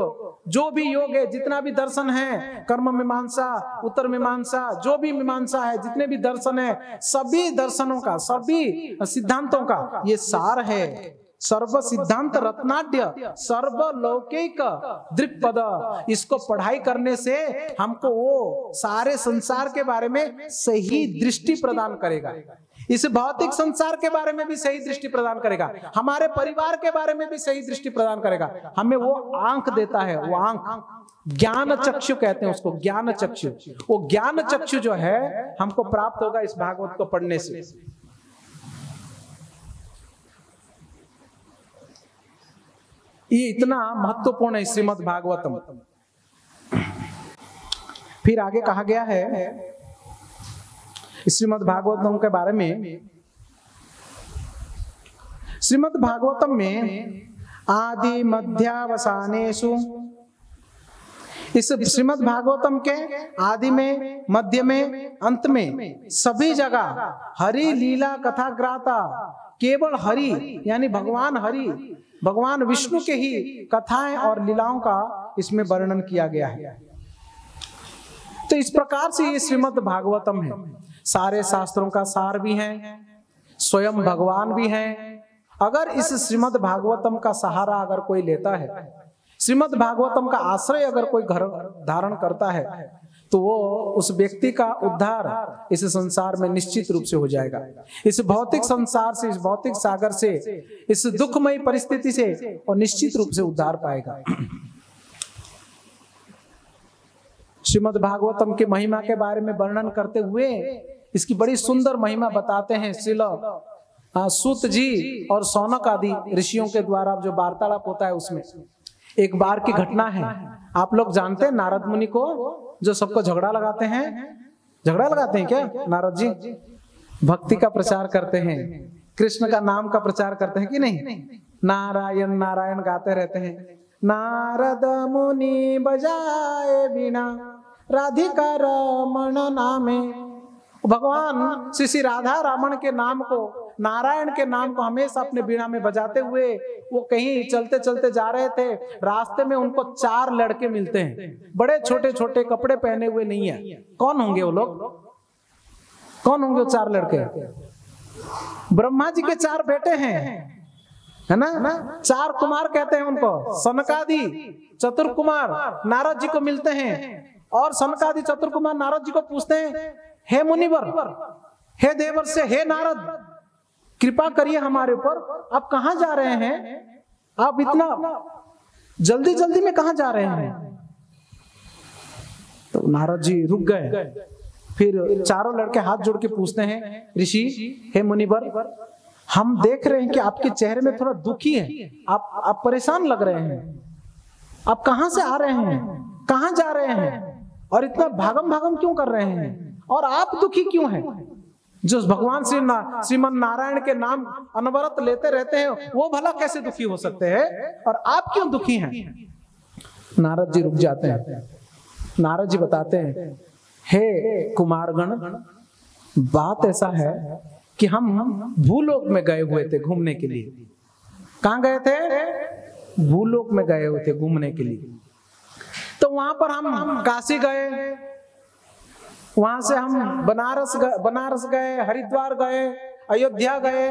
जो भी योग है, जितना भी दर्शन है, कर्म मीमांसा, उत्तर मीमांसा, जो भी मीमांसा है, जितने भी दर्शन है, सभी दर्शनों का, सभी सिद्धांतों का ये सार है। सर्व सिद्धांत रत्नाढ्य सर्व लौकिक दृक्पद, इसको पढ़ाई करने से हमको वो सारे संसार के बारे में सही दृष्टि प्रदान करेगा। इस भौतिक संसार के बारे में भी सही दृष्टि प्रदान करेगा, हमारे परिवार के बारे में भी सही दृष्टि प्रदान करेगा। हमें वो आंख देता है, वो आंख ज्ञान चक्षु कहते हैं उसको, ज्ञान चक्षु। वो ज्ञान चक्षु जो है हमको प्राप्त होगा इस भागवत को पढ़ने से। ये इतना महत्वपूर्ण है श्रीमद् भागवतम। फिर आगे कहा गया है श्रीमद् भागवतम के बारे में, श्रीमद् भागवतम में आदि मध्यावसानेषु, इस श्रीमद् भागवतम के आदि में, मध्य में, अंत में सभी जगह हरि लीला कथा ग्राता, केवल हरि यानी भगवान हरि, भगवान विष्णु के ही कथाएं और लीलाओं का इसमें वर्णन किया गया है। तो इस प्रकार से ये श्रीमद् भागवतम है। सारे शास्त्रों का सार भी है, स्वयं भगवान भी है। अगर इस श्रीमद् भागवतम का सहारा अगर कोई लेता है, श्रीमद् भागवतम का आश्रय अगर कोई घर धारण करता है, तो वो उस व्यक्ति का उद्धार इस संसार में निश्चित रूप से हो जाएगा। इस भौतिक संसार से, इस भौतिक सागर से, इस दुखमयी परिस्थिति से और निश्चित रूप से उद्धार पाएगा। श्रीमद् भागवतम की महिमा के बारे में वर्णन करते हुए इसकी बड़ी सुंदर महिमा बताते हैं श्रील सूत जी और शौनक आदि ऋषियों के द्वारा जो वार्तालाप होता है उसमें। एक बार की घटना है, आप लोग जानते हैं नारद मुनि को, जो सबको झगड़ा लगाते हैं। झगड़ा लगाते हैं क्या नारद जी? भक्ति का प्रचार करते हैं, कृष्ण का नाम का प्रचार करते हैं कि नहीं? नारायण नारायण गाते रहते हैं। नारद मुनि बजाए बिना राधिका रमण नामे। भगवान श्री राधा रमण के नाम को, नारायण के नाम को हमेशा अपने बीड़ा में बजाते हुए वो कहीं चलते चलते जा रहे थे। रास्ते में उनको 4 लड़के मिलते हैं, बड़े छोटे छोटे कपड़े पहने हुए नहीं है। कौन होंगे वो लोग? कौन होंगे वो 4 लड़के? ब्रह्मा जी के 4 बेटे हैं, है ना? 4 कुमार कहते हैं उनको। सनकादि चतुर कुमार नारद जी को मिलते हैं और सनकादि चतुर कुमार नारद जी को पूछते हैं, हे मुनिवर, हे देवर्षि, हे नारद, कृपा करिए हमारे ऊपर, आप कहां जा रहे हैं? आप इतना जल्दी जल्दी में कहां जा रहे हैं? तो नारद जी रुक गए। फिर चारों लड़के हाथ जोड़ के पूछते हैं, ऋषि, हे मुनिवर, हम देख रहे हैं कि आपके चेहरे में थोड़ा दुखी है, आप परेशान लग रहे हैं। आप कहां से आ रहे हैं, कहां जा रहे हैं, और इतना भागम भागम क्यों कर रहे हैं, और आप दुखी क्यों हैं? जो भगवान श्रीमन नारायण के नाम अनवरत लेते रहते हैं वो भला कैसे दुखी हो सकते हैं, और आप क्यों दुखी हैं? नारद जी रुक जाते हैं। नारद जी बताते हैं, हे कुमारगण, बात ऐसा है कि हम भूलोक में गए हुए थे घूमने के लिए। कहां गए थे? भूलोक में गए हुए थे घूमने के लिए। तो वहां पर हम काशी गए, वहां से हम बनारस गए, हरिद्वार गए, अयोध्या गए,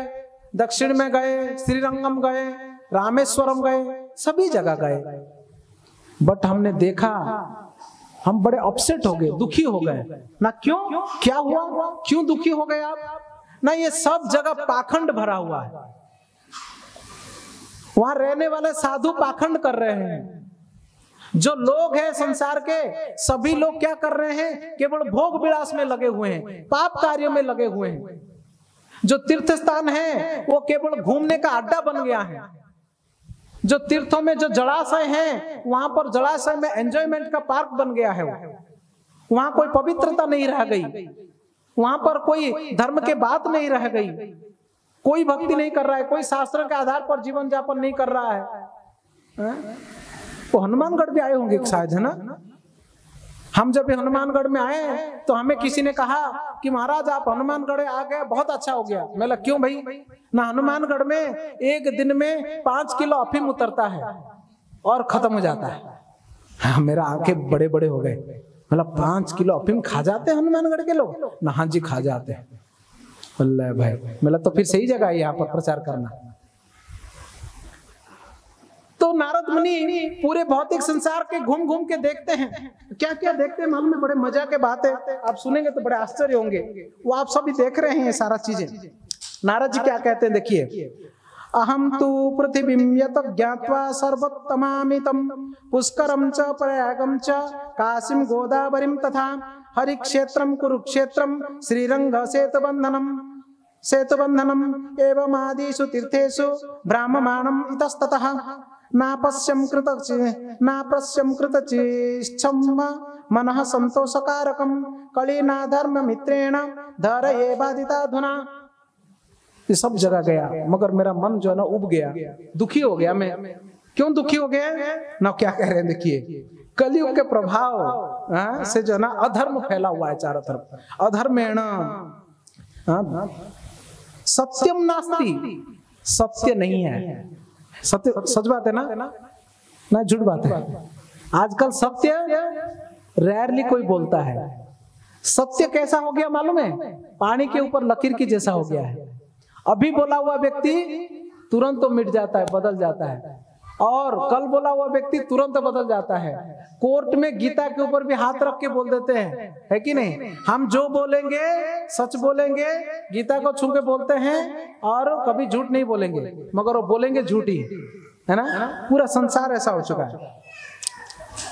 दक्षिण में गए, श्रीरंगम गए, रामेश्वरम गए, सभी जगह गए। बट हमने देखा, हम बड़े अपसेट हो गए, दुखी हो गए ना। क्यों? क्या हुआ? क्यों दुखी हो गए आप? ना, ये सब जगह पाखंड भरा हुआ है। वहां रहने वाले साधु पाखंड कर रहे हैं। जो लोग हैं संसार के, सभी लोग क्या कर रहे हैं? केवल भोग विलास में लगे हुए हैं, पाप कार्यों में लगे हुए हैं। जो तीर्थ स्थान है वो केवल घूमने का अड्डा बन गया है। जो तीर्थों में जो जलाशय हैं, वहां पर जलाशय में एंजॉयमेंट का पार्क बन गया है। वहां कोई पवित्रता नहीं रह गई, वहां पर कोई धर्म के बात नहीं रह गई, कोई भक्ति नहीं कर रहा है, कोई शास्त्र के आधार पर जीवन यापन नहीं कर रहा है। वो हनुमानगढ़ भी आए होंगे शायद, है ना? हम जब हनुमानगढ़ में आए तो हमें किसी ने कहा कि महाराज आप हनुमानगढ़ आ गए, बहुत अच्छा हो गया। मैं लगा, क्यों भाई? ना, हनुमानगढ़ में एक दिन में 5 किलो अफीम उतरता है और खत्म हो जाता है। हाँ, मेरा आंखें बड़े बड़े हो गए। मतलब 5 किलो अफीम खा जाते हैं हनुमानगढ़ के लोग? ना, हाँ जी, खा जाते हैं। अल्लाह भाई, मतलब तो फिर सही जगह है यहाँ पर प्रचार करना। तो नारद मुनि पूरे भौतिक संसार के घूम घूम के देखते हैं। क्या क्या देखते हैं मालूम है? बड़े मजा के बात है, आप सुनेंगे तो बड़े आश्चर्य होंगे। वो आप सभी देख रहे हैं सारा चीजें। नारद जी क्या कहते हैं, देखिए, अहम तु पृथिवीं यत ज्ञात्वा सर्वोत्तमामितं पुष्करं च प्रयागं च काशीं गोदावरीं तथा हरिक्षेत्रं कुरुक्षेत्रं श्रीरंग सेतुबंधनम एवं आदिषु तीर्थेषु ब्राह्ममाणम् इतस्ततः नापश्यं कृतचिच्छं मनः संतोषकारकं कलिना धर्म मित्रेण धरये बाधिताधुना। ये सब जगह गया, मगर मेरा मन जो है ना उब गया, दुखी हो गया। मैं क्यों दुखी हो गया ना? क्या कह रहे हैं, देखिए, कलयुग के प्रभाव से जो है ना अधर्म फैला हुआ है चारों तरफ। अधर्मेण सत्यम नास्ति, सत्य नहीं है। सत्य सच बात है ना झूठ बात है। आजकल सत्य रेयरली कोई बोलता है। सत्य कैसा हो गया मालूम है? पानी के ऊपर लकीर की जैसा हो गया है। अभी बोला हुआ व्यक्ति तुरंत तो मिट जाता है, बदल जाता है, और कल बोला हुआ व्यक्ति तुरंत बदल जाता है। कोर्ट में गीता के ऊपर भी हाथ रख के बोल देते हैं, है कि नहीं? हम जो बोलेंगे सच बोलेंगे, गीता को छू के बोलते हैं, और कभी झूठ नहीं बोलेंगे, मगर वो बोलेंगे झूठ ही, है ना? पूरा संसार ऐसा हो चुका है।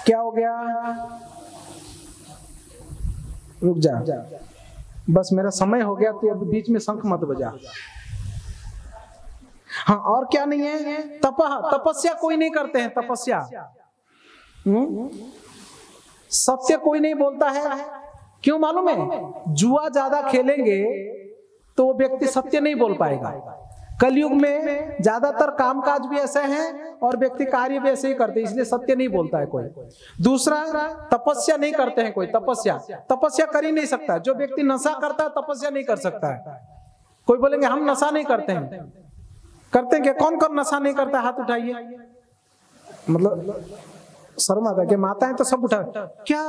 क्या हो गया? रुक जा, बस मेरा समय हो गया, तो अभी बीच में शंख मत बजा। हाँ, और क्या नहीं है? तपस्या कोई नहीं करते हैं। तपस्या सत्य कोई नहीं बोलता है। क्यों मालूम है? जुआ ज्यादा खेलेंगे तो वो व्यक्ति सत्य नहीं बोल पाएगा। कलयुग में ज्यादातर कामकाज भी ऐसे हैं और व्यक्ति कार्य भी ऐसे ही करते हैं, इसलिए सत्य नहीं बोलता है कोई। दूसरा, तपस्या नहीं करते हैं कोई, तपस्या कर ही नहीं सकता। जो व्यक्ति नशा करता है तपस्या नहीं कर सकता है। कोई बोलेंगे हम नशा नहीं करते हैं, करते हैं क्या? कौन कौन नशा नहीं करता? हाथ उठाइए। मतलब शर्म आता है कि माताएं तो सब उठा, क्या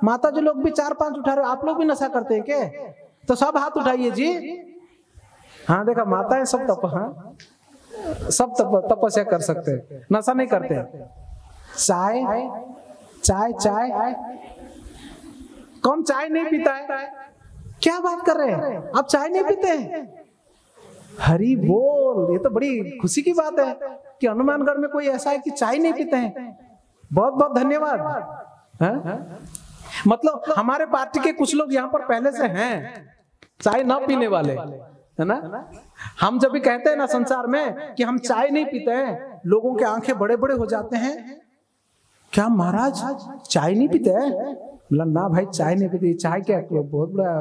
माता जी लोग भी 4-5 उठा रहे, आप लोग भी नशा करते हैं क्या? तो सब हाथ उठाइए जी। हाँ देखा, माताएं सब सब तपस्या कर सकते हैं, नशा नहीं करते। चाय चाय चाय, कौन चाय नहीं पीता है? क्या बात कर रहे हैं आप, चाय नहीं पीते हैं? हरि बोल, ये तो बड़ी खुशी की बात है कि हनुमानगढ़ में कोई ऐसा है कि चाय नहीं पीते हैं। बहुत बहुत धन्यवाद। मतलब हमारे पार्टी के कुछ लोग यहाँ पर पहले से हैं चाय ना पीने वाले, है ना। हम जब भी कहते हैं ना संसार में कि हम चाय नहीं पीते हैं, लोगों के आंखें बड़े बड़े हो जाते हैं। क्या महाराज चाय नहीं पीते हैं? ना भाई चाय नहीं पीते। चाय क्या बहुत बड़ा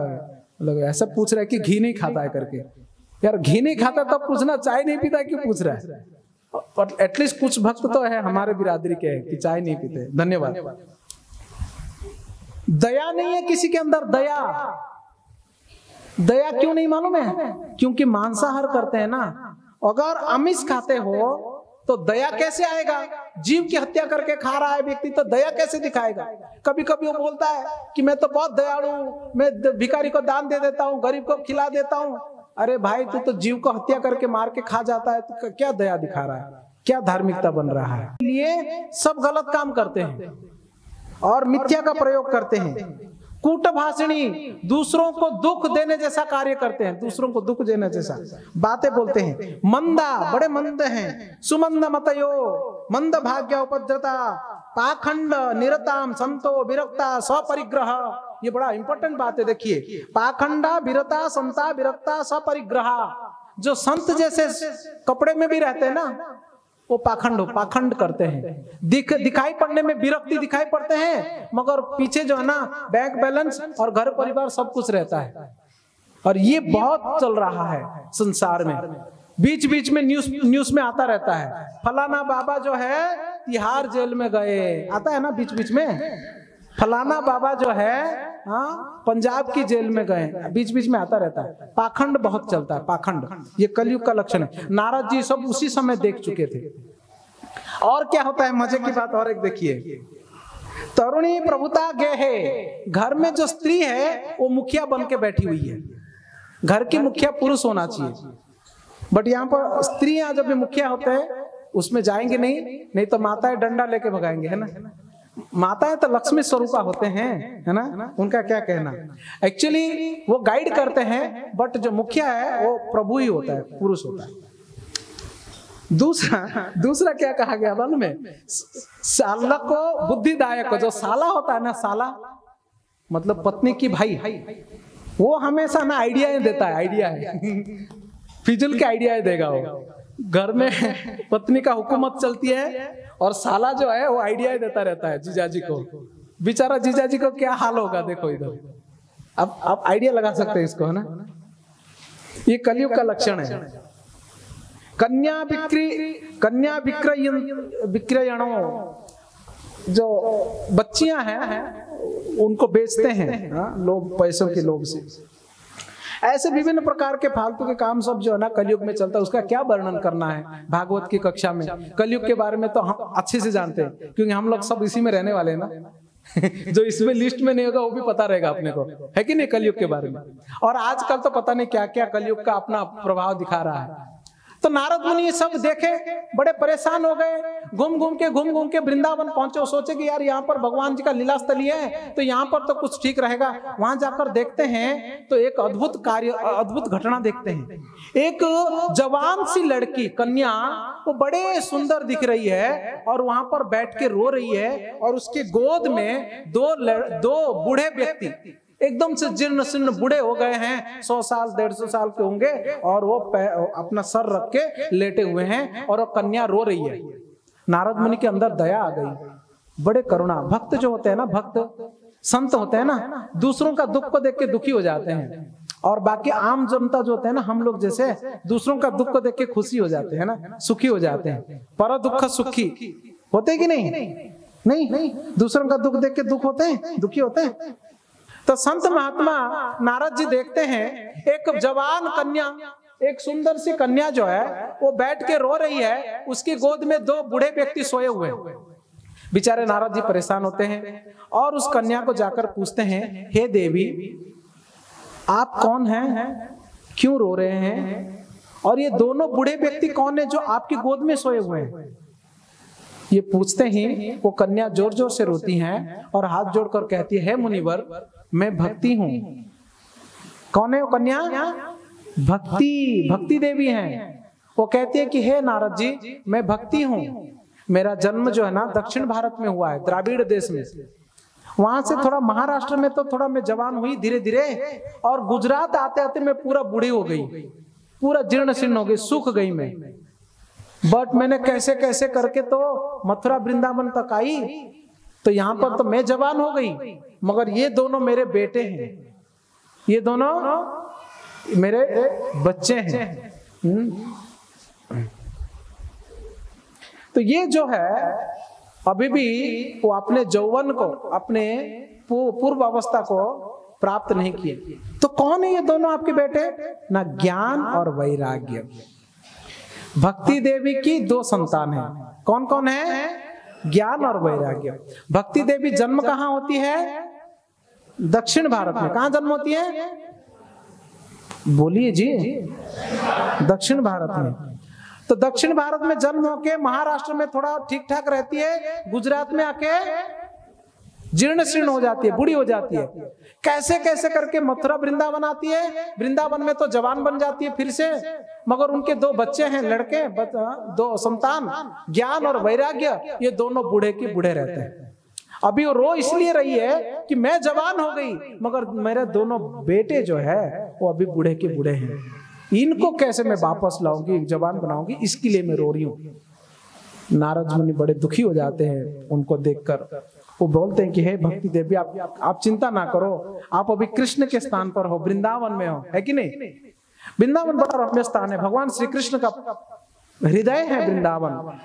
मतलब ऐसा पूछ रहा है कि घी नहीं खाता है करके। यार घी नहीं खाता तब पूछना, चाय नहीं पीता क्यों पूछ रहा है? पर एटलीस्ट कुछ भक्त तो है हमारे बिरादरी के कि चाय नहीं पीते। धन्यवाद। दया नहीं है किसी के अंदर, दया क्यों नहीं मालूम है? क्योंकि मांसाहार करते हैं ना। अगर आमिष खाते हो तो दया कैसे आएगा? जीव की हत्या करके खा रहा है व्यक्ति, तो दया कैसे दिखाएगा? कभी कभी वो बोलता है कि मैं तो बहुत दयालु हूं, मैं भिखारी को दान दे देता हूं, गरीब को खिला देता हूं। अरे भाई तू तो जीव को हत्या करके मार के खा जाता है, तो क्या दया दिखा रहा है? क्या धार्मिकता बन रहा है? इसलिए सब गलत काम करते हैं और मिथ्या का प्रयोग करते हैं। कूटभाषणी, दूसरों को दुख देने जैसा कार्य करते हैं, दूसरों को दुख देने जैसा बातें बोलते हैं। मंदा, बड़े मंद हैं। सुमंद मतयो, मंद भाग्य उपद्रता, पाखंड निरताम संतो विरक्ता सपरिग्रह। ये बड़ा इंपॉर्टेंट बात है, देखिए। पाखंडा विरता संता विरक्ता सपरिग्रह। जो संत जैसे कपड़े में भी रहते हैं ना, वो पाखंड करते हैं। दिखाई पड़ने में विरक्ति दिखाई पड़ते हैं, मगर पीछे जो है ना बैंक बैलेंस और घर परिवार सब कुछ रहता है। और ये बहुत चल रहा है संसार में। बीच बीच में न्यूज में आता रहता है, फलाना बाबा जो है तिहाड़ जेल में गए, आता है ना बीच बीच में। फलाना बाबा जो है पंजाब की जेल में गए, बीच बीच में आता रहता है। पाखंड बहुत चलता है, पाखंड। ये कलयुग का लक्षण है। नारद जी सब उसी समय देख चुके थे। और क्या होता है मजे की बात और एक देखिए। तरुणी प्रभुता गे है, घर में जो स्त्री है वो मुखिया बन के बैठी हुई है। घर की मुखिया पुरुष होना चाहिए, बट यहाँ पर स्त्रियां जब भी मुखिया होते हैं उसमें जाएंगे नहीं तो माताएं डंडा लेके भगाएंगे, है ना। माताएं तो लक्ष्मी स्वरूपा होते हैं, है ना। उनका क्या कहना, एक्चुअली वो गाइड करते हैं, बट जो मुखिया है वो प्रभु ही होता है, पुरुष होता है। दूसरा क्या कहा गया मालूम है? साला को बुद्धिदायक, जो साला होता है ना, साला मतलब पत्नी की भाई, वो हमेशा ना आइडिया देता है, आइडिया है फिजूल के आइडिया देगा वो। घर में पत्नी का हुकूमत चलती है और साला जो है वो आइडिया देता रहता है जीजाजी को। बेचारा जीजाजी को क्या हाल होगा देखो इधर। अब आप आइडिया लगा सकते हैं इसको, है ना। ये कलयुग का लक्षण है। कन्या विक्रयणों, जो बच्चियां हैं उनको बेचते हैं लोग पैसों के लोभ से। ऐसे विभिन्न प्रकार के फालतू के काम सब जो है ना कलयुग में चलता है। उसका क्या वर्णन करना है भागवत की कक्षा में। कलयुग के बारे में तो हम अच्छे से जानते हैं, क्योंकि हम लोग सब इसी में रहने वाले हैं ना जो इसमें लिस्ट में नहीं होगा वो भी पता रहेगा अपने को, है कि नहीं, कलयुग के बारे में। और आजकल तो पता नहीं क्या क्या कलयुग का अपना प्रभाव दिखा रहा है। तो नारद मुनि ये सब देखे, बड़े परेशान हो गए। घूम घूम के वृंदावन पहुंचे। सोचे कि यार यहाँ पर भगवान जी का लीला स्थली है, तो यहाँ पर तो कुछ ठीक रहेगा। वहां जाकर देखते हैं तो एक अद्भुत घटना देखते हैं। एक जवान सी लड़की, कन्या, वो बड़े सुंदर दिख रही है और वहां पर बैठ के रो रही है। और उसके गोद में दो बूढ़े व्यक्ति, एकदम से जीर्ण शीर्ण बूढ़े हो गए हैं, 100 साल 150 साल के होंगे, और वो अपना सर रख के लेटे हुए हैं और वो कन्या रो रही है। नारद मुनि के अंदर दया आ गई, बड़े करुणा। भक्त जो होते हैं ना, भक्त संत होते हैं ना, दूसरों का दुख को देख के दुखी हो जाते हैं। और बाकी आम जनता जो होते हैं ना, हम लोग जैसे दूसरों का दुख को देख के खुशी हो जाते हैं ना, सुखी हो जाते हैं। पर दुख सुखी होते कि नहीं? नहीं, दूसरों का दुख देख के दुख होते हैं, दुखी होते हैं। तो संत महात्मा नारद जी देखते हैं एक जवान कन्या, एक सुंदर सी कन्या जो है वो बैठ के रो रही है, उसकी गोद में 2 बूढ़े व्यक्ति सोए हुए हैं। बेचारे नारद जी परेशान होते हैं और उस कन्या को जाकर पूछते हैं, हे देवी आप कौन हैं, क्यों रो रहे हैं, और ये दोनों बूढ़े व्यक्ति कौन है जो आपकी गोद में सोए हुए हैं? ये पूछते ही वो कन्या जोर जोर से रोती हैं और हाथ जोड़कर कहती है, मुनिवर मैं भक्ति हूं। कौन है वो कन्या? भक्ति देवी हैं। वो कहती है कि हे नारद जी मैं भक्ति हूं, मेरा जन्म जो है ना दक्षिण भारत में हुआ है, द्राविड़ देश में। वहां से थोड़ा महाराष्ट्र में तो थोड़ा मैं जवान हुई धीरे धीरे, और गुजरात आते आते मैं पूरा बूढ़ी हो गई, पूरा जीर्ण शीर्ण हो गई, सूख गई मैं। बट मैंने कैसे कैसे करके तो मथुरा वृंदावन तक आई, तो यहाँ पर तो मैं जवान हो गई, मगर ये दोनों मेरे बेटे हैं, ये दोनों मेरे बच्चे हैं। तो ये जो है अभी भी वो अपने यौवन को, अपने पूर्व अवस्था को प्राप्त नहीं किए। तो कौन है ये दोनों आपके बेटे? ना ज्ञान और वैराग्य। भक्ति देवी की 2 संतान है। कौन कौन है? ज्ञान और वैराग्य। भक्ति देवी जन्म कहाँ होती है? दक्षिण भारत में। कहाँ जन्म होती है? बोलिए जी। दक्षिण भारत में। तो दक्षिण भारत में जन्म होके महाराष्ट्र में थोड़ा ठीक ठाक रहती है, गुजरात में आके जीर्ण शीर्ण हो जाती है, बूढ़ी हो जाती है। कैसे कैसे करके मथुरा वृंदावन आती है, वृंदावन में तो जवान बन जाती है फिर से, मगर उनके 2 बच्चे हैं, लड़के, 2 संतान, ज्ञान और वैराग्य, ये दोनों बूढ़े के बूढ़े रहते हैं। अभी वो रो इसलिए रही है कि मैं जवान हो गई, मगर मेरे दोनों बेटे जो है वो अभी बूढ़े के बूढ़े हैं, इनको कैसे मैं वापस लाऊंगी, जवान बनाऊंगी, इसके लिए मैं रो रही हूँ। नारद मुनि बड़े दुखी हो जाते हैं उनको देखकर। वो बोलते हैं कि हे भक्ति देवी आप चिंता ना करो, आप अभी कृष्ण के स्थान पर हो, वृंदावन में हो, है कि नहीं? वृंदावन बड़ा रम्य स्थान है, भगवान श्री कृष्ण का हृदय है वृंदावन।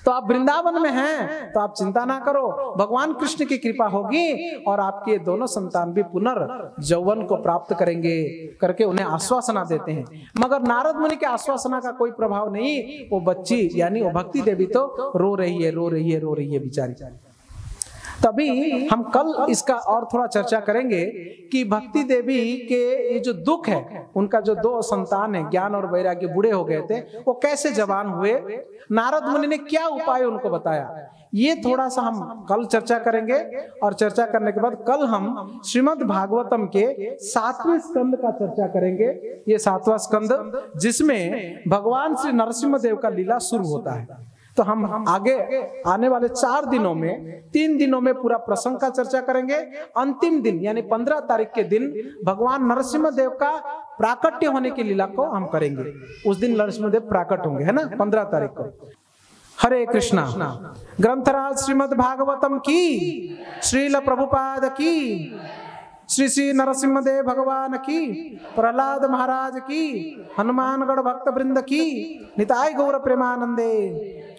तो आप वृंदावन में हैं तो आप चिंता ना करो, भगवान कृष्ण की कृपा होगी और आपके दोनों संतान भी पुनर्यौवन को प्राप्त करेंगे करके उन्हें आश्वासना देते हैं। मगर नारद मुनि के आश्वासना का कोई प्रभाव नहीं। वो बच्ची यानी वो भक्ति देवी तो रो रही है बेचारी। तभी हम कल इसका और थोड़ा चर्चा करेंगे कि भक्ति देवी के ये जो दुख है, उनका जो 2 संतान है ज्ञान और वैराग्य बूढ़े हो गए थे, वो कैसे जवान हुए, नारद मुनि ने क्या उपाय उनको बताया, ये थोड़ा सा हम कल चर्चा करेंगे। और चर्चा करने के बाद कल हम श्रीमद् भागवतम के 7वें स्कंद का चर्चा करेंगे। ये 7वां स्कंद जिसमें भगवान श्री नरसिंह देव का लीला शुरू होता है। तो हम आगे आने वाले 4 दिनों में 3 दिनों में पूरा प्रसंग का चर्चा करेंगे। अंतिम दिन यानी 15 तारीख के दिन भगवान नरसिंह देव का प्राकट्य होने की लीला को हम करेंगे। उस दिन नरसिंह देव प्राकट होंगे, है ना, 15 तारीख को। हरे कृष्णा। ग्रंथराज श्रीमद् भागवतम की, श्रील प्रभुपाद की, श्री श्री नरसिंह देव भगवान की, प्रहलाद महाराज की, हनुमानगढ़ भक्त वृंद की, निताय गौर प्रेमानंदे।